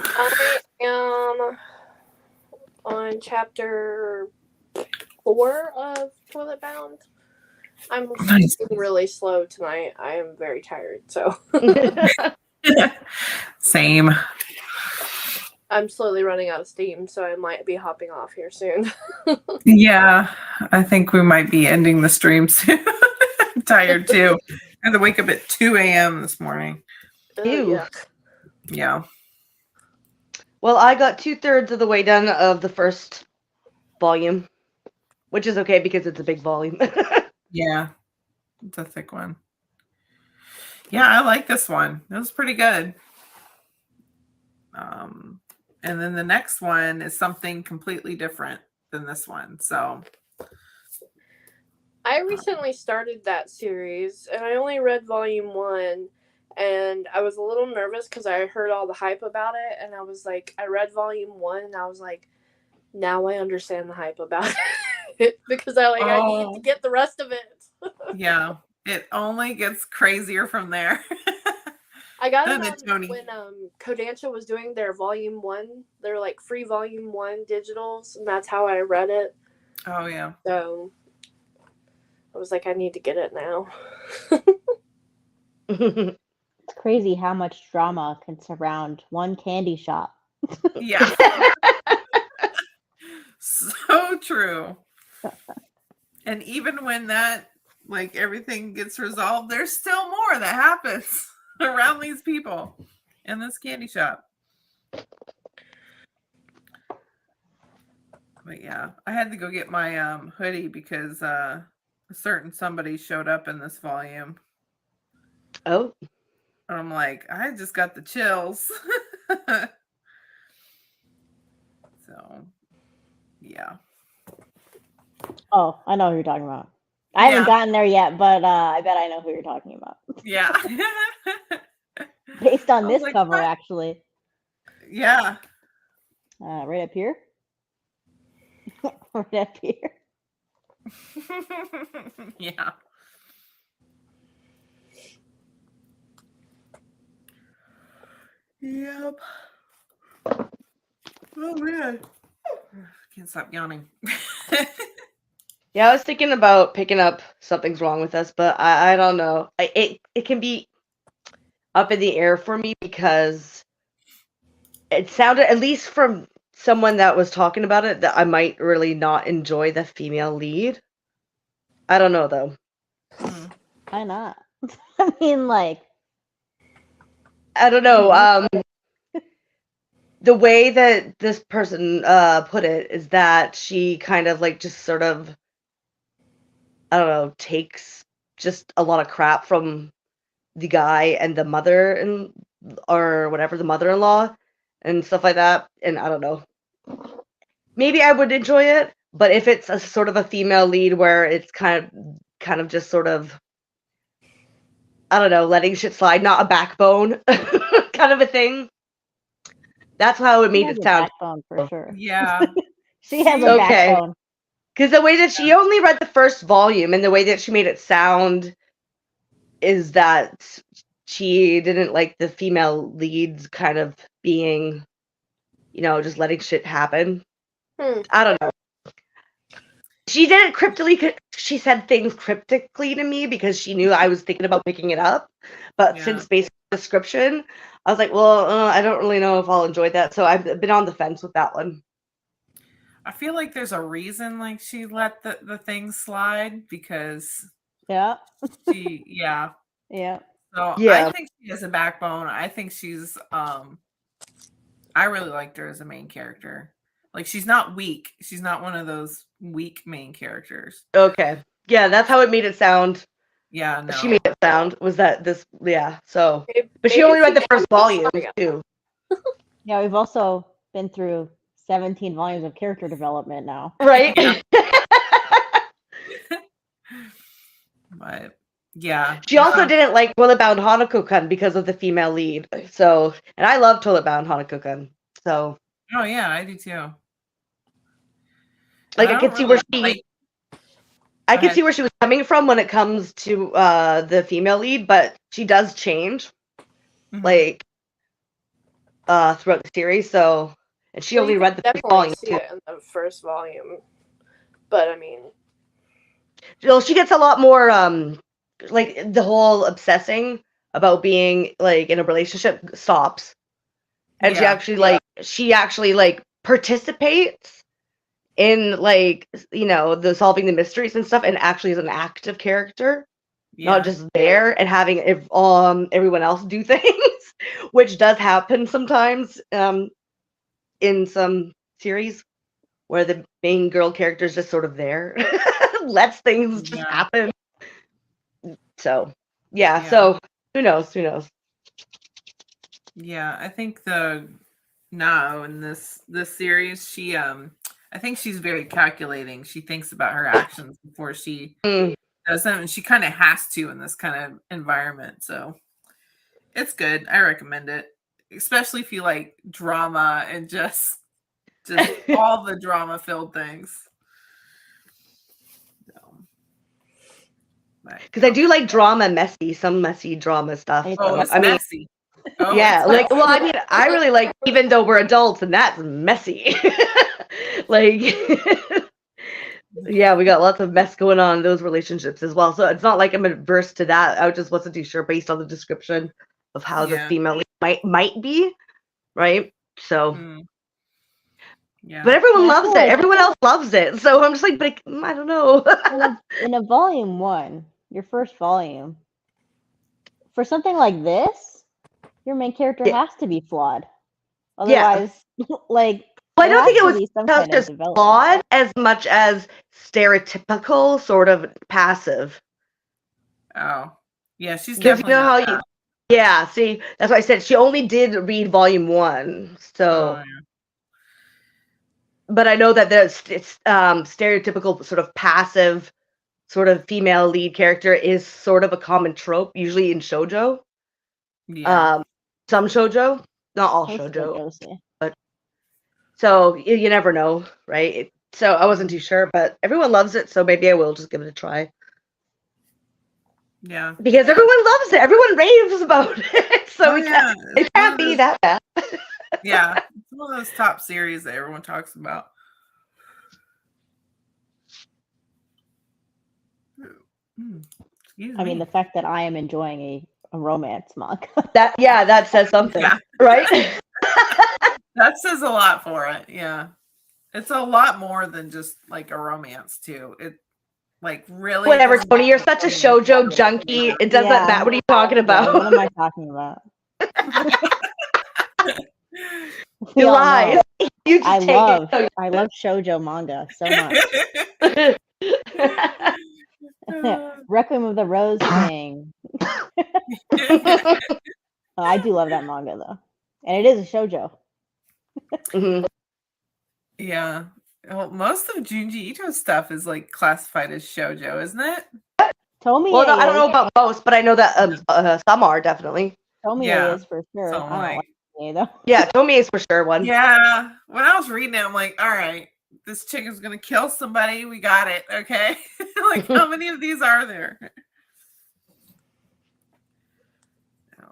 I am on chapter 4 of Toilet Bound. I'm Nice. really slow tonight. I am very tired, so Same. I'm slowly running out of steam, so I might be hopping off here soon. Yeah, I think we might be ending the stream soon. I'm tired too. I had to wake up at 2 a.m. this morning. Ew. Yuck. Yeah. Well, I got 2/3 of the way done of the first volume, which is okay because it's a big volume. Yeah. It's a thick one. Yeah, I like this one. It was pretty good. And then the next one is something completely different than this one. So I recently started that series, and I only read volume 1, and I was a little nervous because I heard all the hype about it, and I was like, I read volume 1, and I was like, now I understand the hype about it because I need to get the rest of it. yeah, it only gets crazier from there. I got Done it it, Tony. when Kodansha was doing their volume 1. They're like free volume 1 digitals, and that's how I read it. Oh yeah. So I was like, I need to get it now. It's crazy how much drama can surround one candy shop. Yeah. So true. And even when that, like, everything gets resolved, there's still more that happens around these people in this candy shop. But yeah, I had to go get my hoodie because a certain somebody showed up in this volume. Oh, And I'm like, I just got the chills. So, yeah. Oh, I know who you're talking about. I haven't gotten there yet, but I bet I know who you're talking about. Yeah. Based on I this was like, cover, what? actually. Yeah. Right up here. Right up here. Yeah. Yep. Oh man. Can't stop yawning. yeah, I was thinking about picking up Something's Wrong with Us, but I don't know. It can be up in the air for me because it sounded, at least from someone that was talking about it, that I might really not enjoy the female lead. I don't know though. Why not? I mean, like, I don't know. The way that this person put it is that she kind of like just sort of, I don't know, takes just a lot of crap from the guy and the mother and or whatever, the mother-in-law and stuff like that. And I don't know. Maybe I would enjoy it, but if it's a sort of a female lead where it's kind of just sort of, I don't know, letting shit slide, not a backbone kind of a thing. That's how it made it sound. Backbone for sure. Yeah. She has a backbone. Because the way that she only read the first volume and the way that she made it sound is that she didn't like the female leads kind of being, just letting shit happen. I don't know. She did it cryptically. She said things cryptically to me because she knew I was thinking about picking it up. But since based on the description, I was like, well, I don't really know if I'll enjoy that. So I've been on the fence with that one. I feel like there's a reason like she let the things slide because Yeah. she Yeah. So I think she has a backbone. I think she's I really liked her as a main character. Like she's not weak. She's not one of those weak main characters. Okay. Yeah, that's how it made it sound. Yeah, no. She made it sound was that this so but she only read the first volume too. Yeah, we've also been through 17 volumes of character development now. Right? Yeah. But yeah. She also didn't like Toilet Bound Hanako-kun because of the female lead. So, and I love Toilet Bound Hanako-kun. So. Oh yeah, I do too. Like I could see where she. I Go can ahead. see where she was coming from when it comes to the female lead, but she does change Mhm. like throughout the series. So, and she Well, only you read can the first definitely volume see too. it in the first volume, but I mean, Well, she gets a lot more like the whole obsessing about being like in a relationship stops, and Yeah. she actually like participates in like the solving the mysteries and stuff, and actually is an active character, Yeah. not just there and having everyone else do things, which does happen sometimes in some series where the main girl character is just sort of there, lets things just Yeah. happen. So yeah, Yeah. so who knows? Who knows? Yeah, I think the Nao in this series, she I think she's very calculating. She thinks about her actions before she Mm. does them, and she kind of has to in this kind of environment. So it's good. I recommend it, especially if you like drama and just all the drama filled things. So, but, Because I do like drama, some messy drama stuff. I oh, do. it's I mean, messy. Oh, yeah, it's like, messy. well, I mean, I really like, even though we're adults, and that's messy. Like, yeah, we got lots of mess going on in those relationships as well. So it's not like I'm adverse to that. I just wasn't too sure based on the description of how the Yeah. female lead might be, right? So, Mm. Yeah. but everyone Yeah, I loves feel it. like- Everyone else loves it. So I'm just like, but I don't know. in a volume 1, your first volume, for something like this, your main character Yeah. has to be flawed. Yeah. Otherwise, like, Well, I there don't think has it to was be some kind of just development. flawed as much as stereotypical, sort of passive. Oh, yeah. She's Because definitely not that. yeah, see, that's why I said she only did read volume 1. So, Oh, yeah. but I know that it's stereotypical sort of passive sort of female lead character is sort of a common trope, usually in shoujo. Yeah. Some shoujo, not all Most shoujo. JoJo's, yeah. So you never know, right? So I wasn't too sure, but everyone loves it, so maybe I will just give it a try. Yeah. Because everyone loves it. Everyone raves about it. So Oh, yeah. it can't be that bad. Yeah. It's one of those top series that everyone talks about. Excuse I mean, me. the fact that I am enjoying a romance manga. That says something, Yeah. right? That says a lot for it. Yeah. It's a lot more than just like a romance too. It like really Whatever, is Tony. You're such a shoujo romance. junkie. It doesn't Yeah. matter. What are you talking about? What am I talking about? We You all lie. know. You just take it. I love shoujo manga so much. Requiem of the Rose King. I do love that manga though, and it is a shoujo. Mhm. Yeah. Well, most of Junji Ito's stuff is like classified as shoujo, isn't it? Tomie Well, no, I don't is. know about most, but I know that some are definitely. Tomie Yeah. is for sure. So I don't like, like Tomie though. Yeah, Tomie is for sure one. yeah. When I was reading it, I'm like, all right, this chick is gonna kill somebody. We got it. Okay. Like, how many of these are there? So,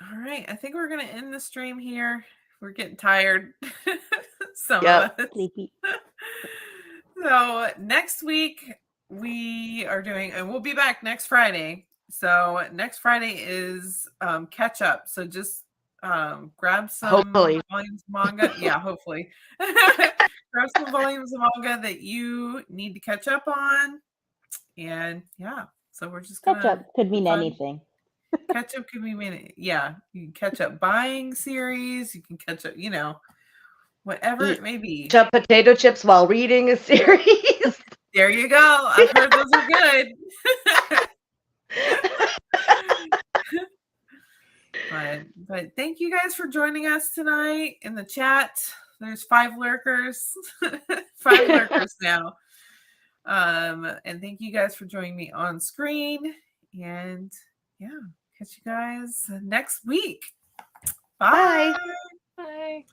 all right. I think we're gonna end the stream here. We're getting tired. Some Yep. of us. Sleepy. So next week we are doing, and we'll be back next Friday. So next Friday is catch up. So just grab some Hopefully. volumes of manga. Yeah, hopefully. Grab some volumes of manga that you need to catch up on. And yeah, so we're just gonna Catch up could mean fun. anything. Catch up could be yeah. You can catch up buying series. You can catch up, whatever it may be. Eat potato chips while reading a series. There you go. I've heard those are good. But thank you guys for joining us tonight in the chat. There's 5 lurkers. 5 lurkers now. And thank you guys for joining me on screen. And yeah, catch you guys next week. Bye. Bye. bye.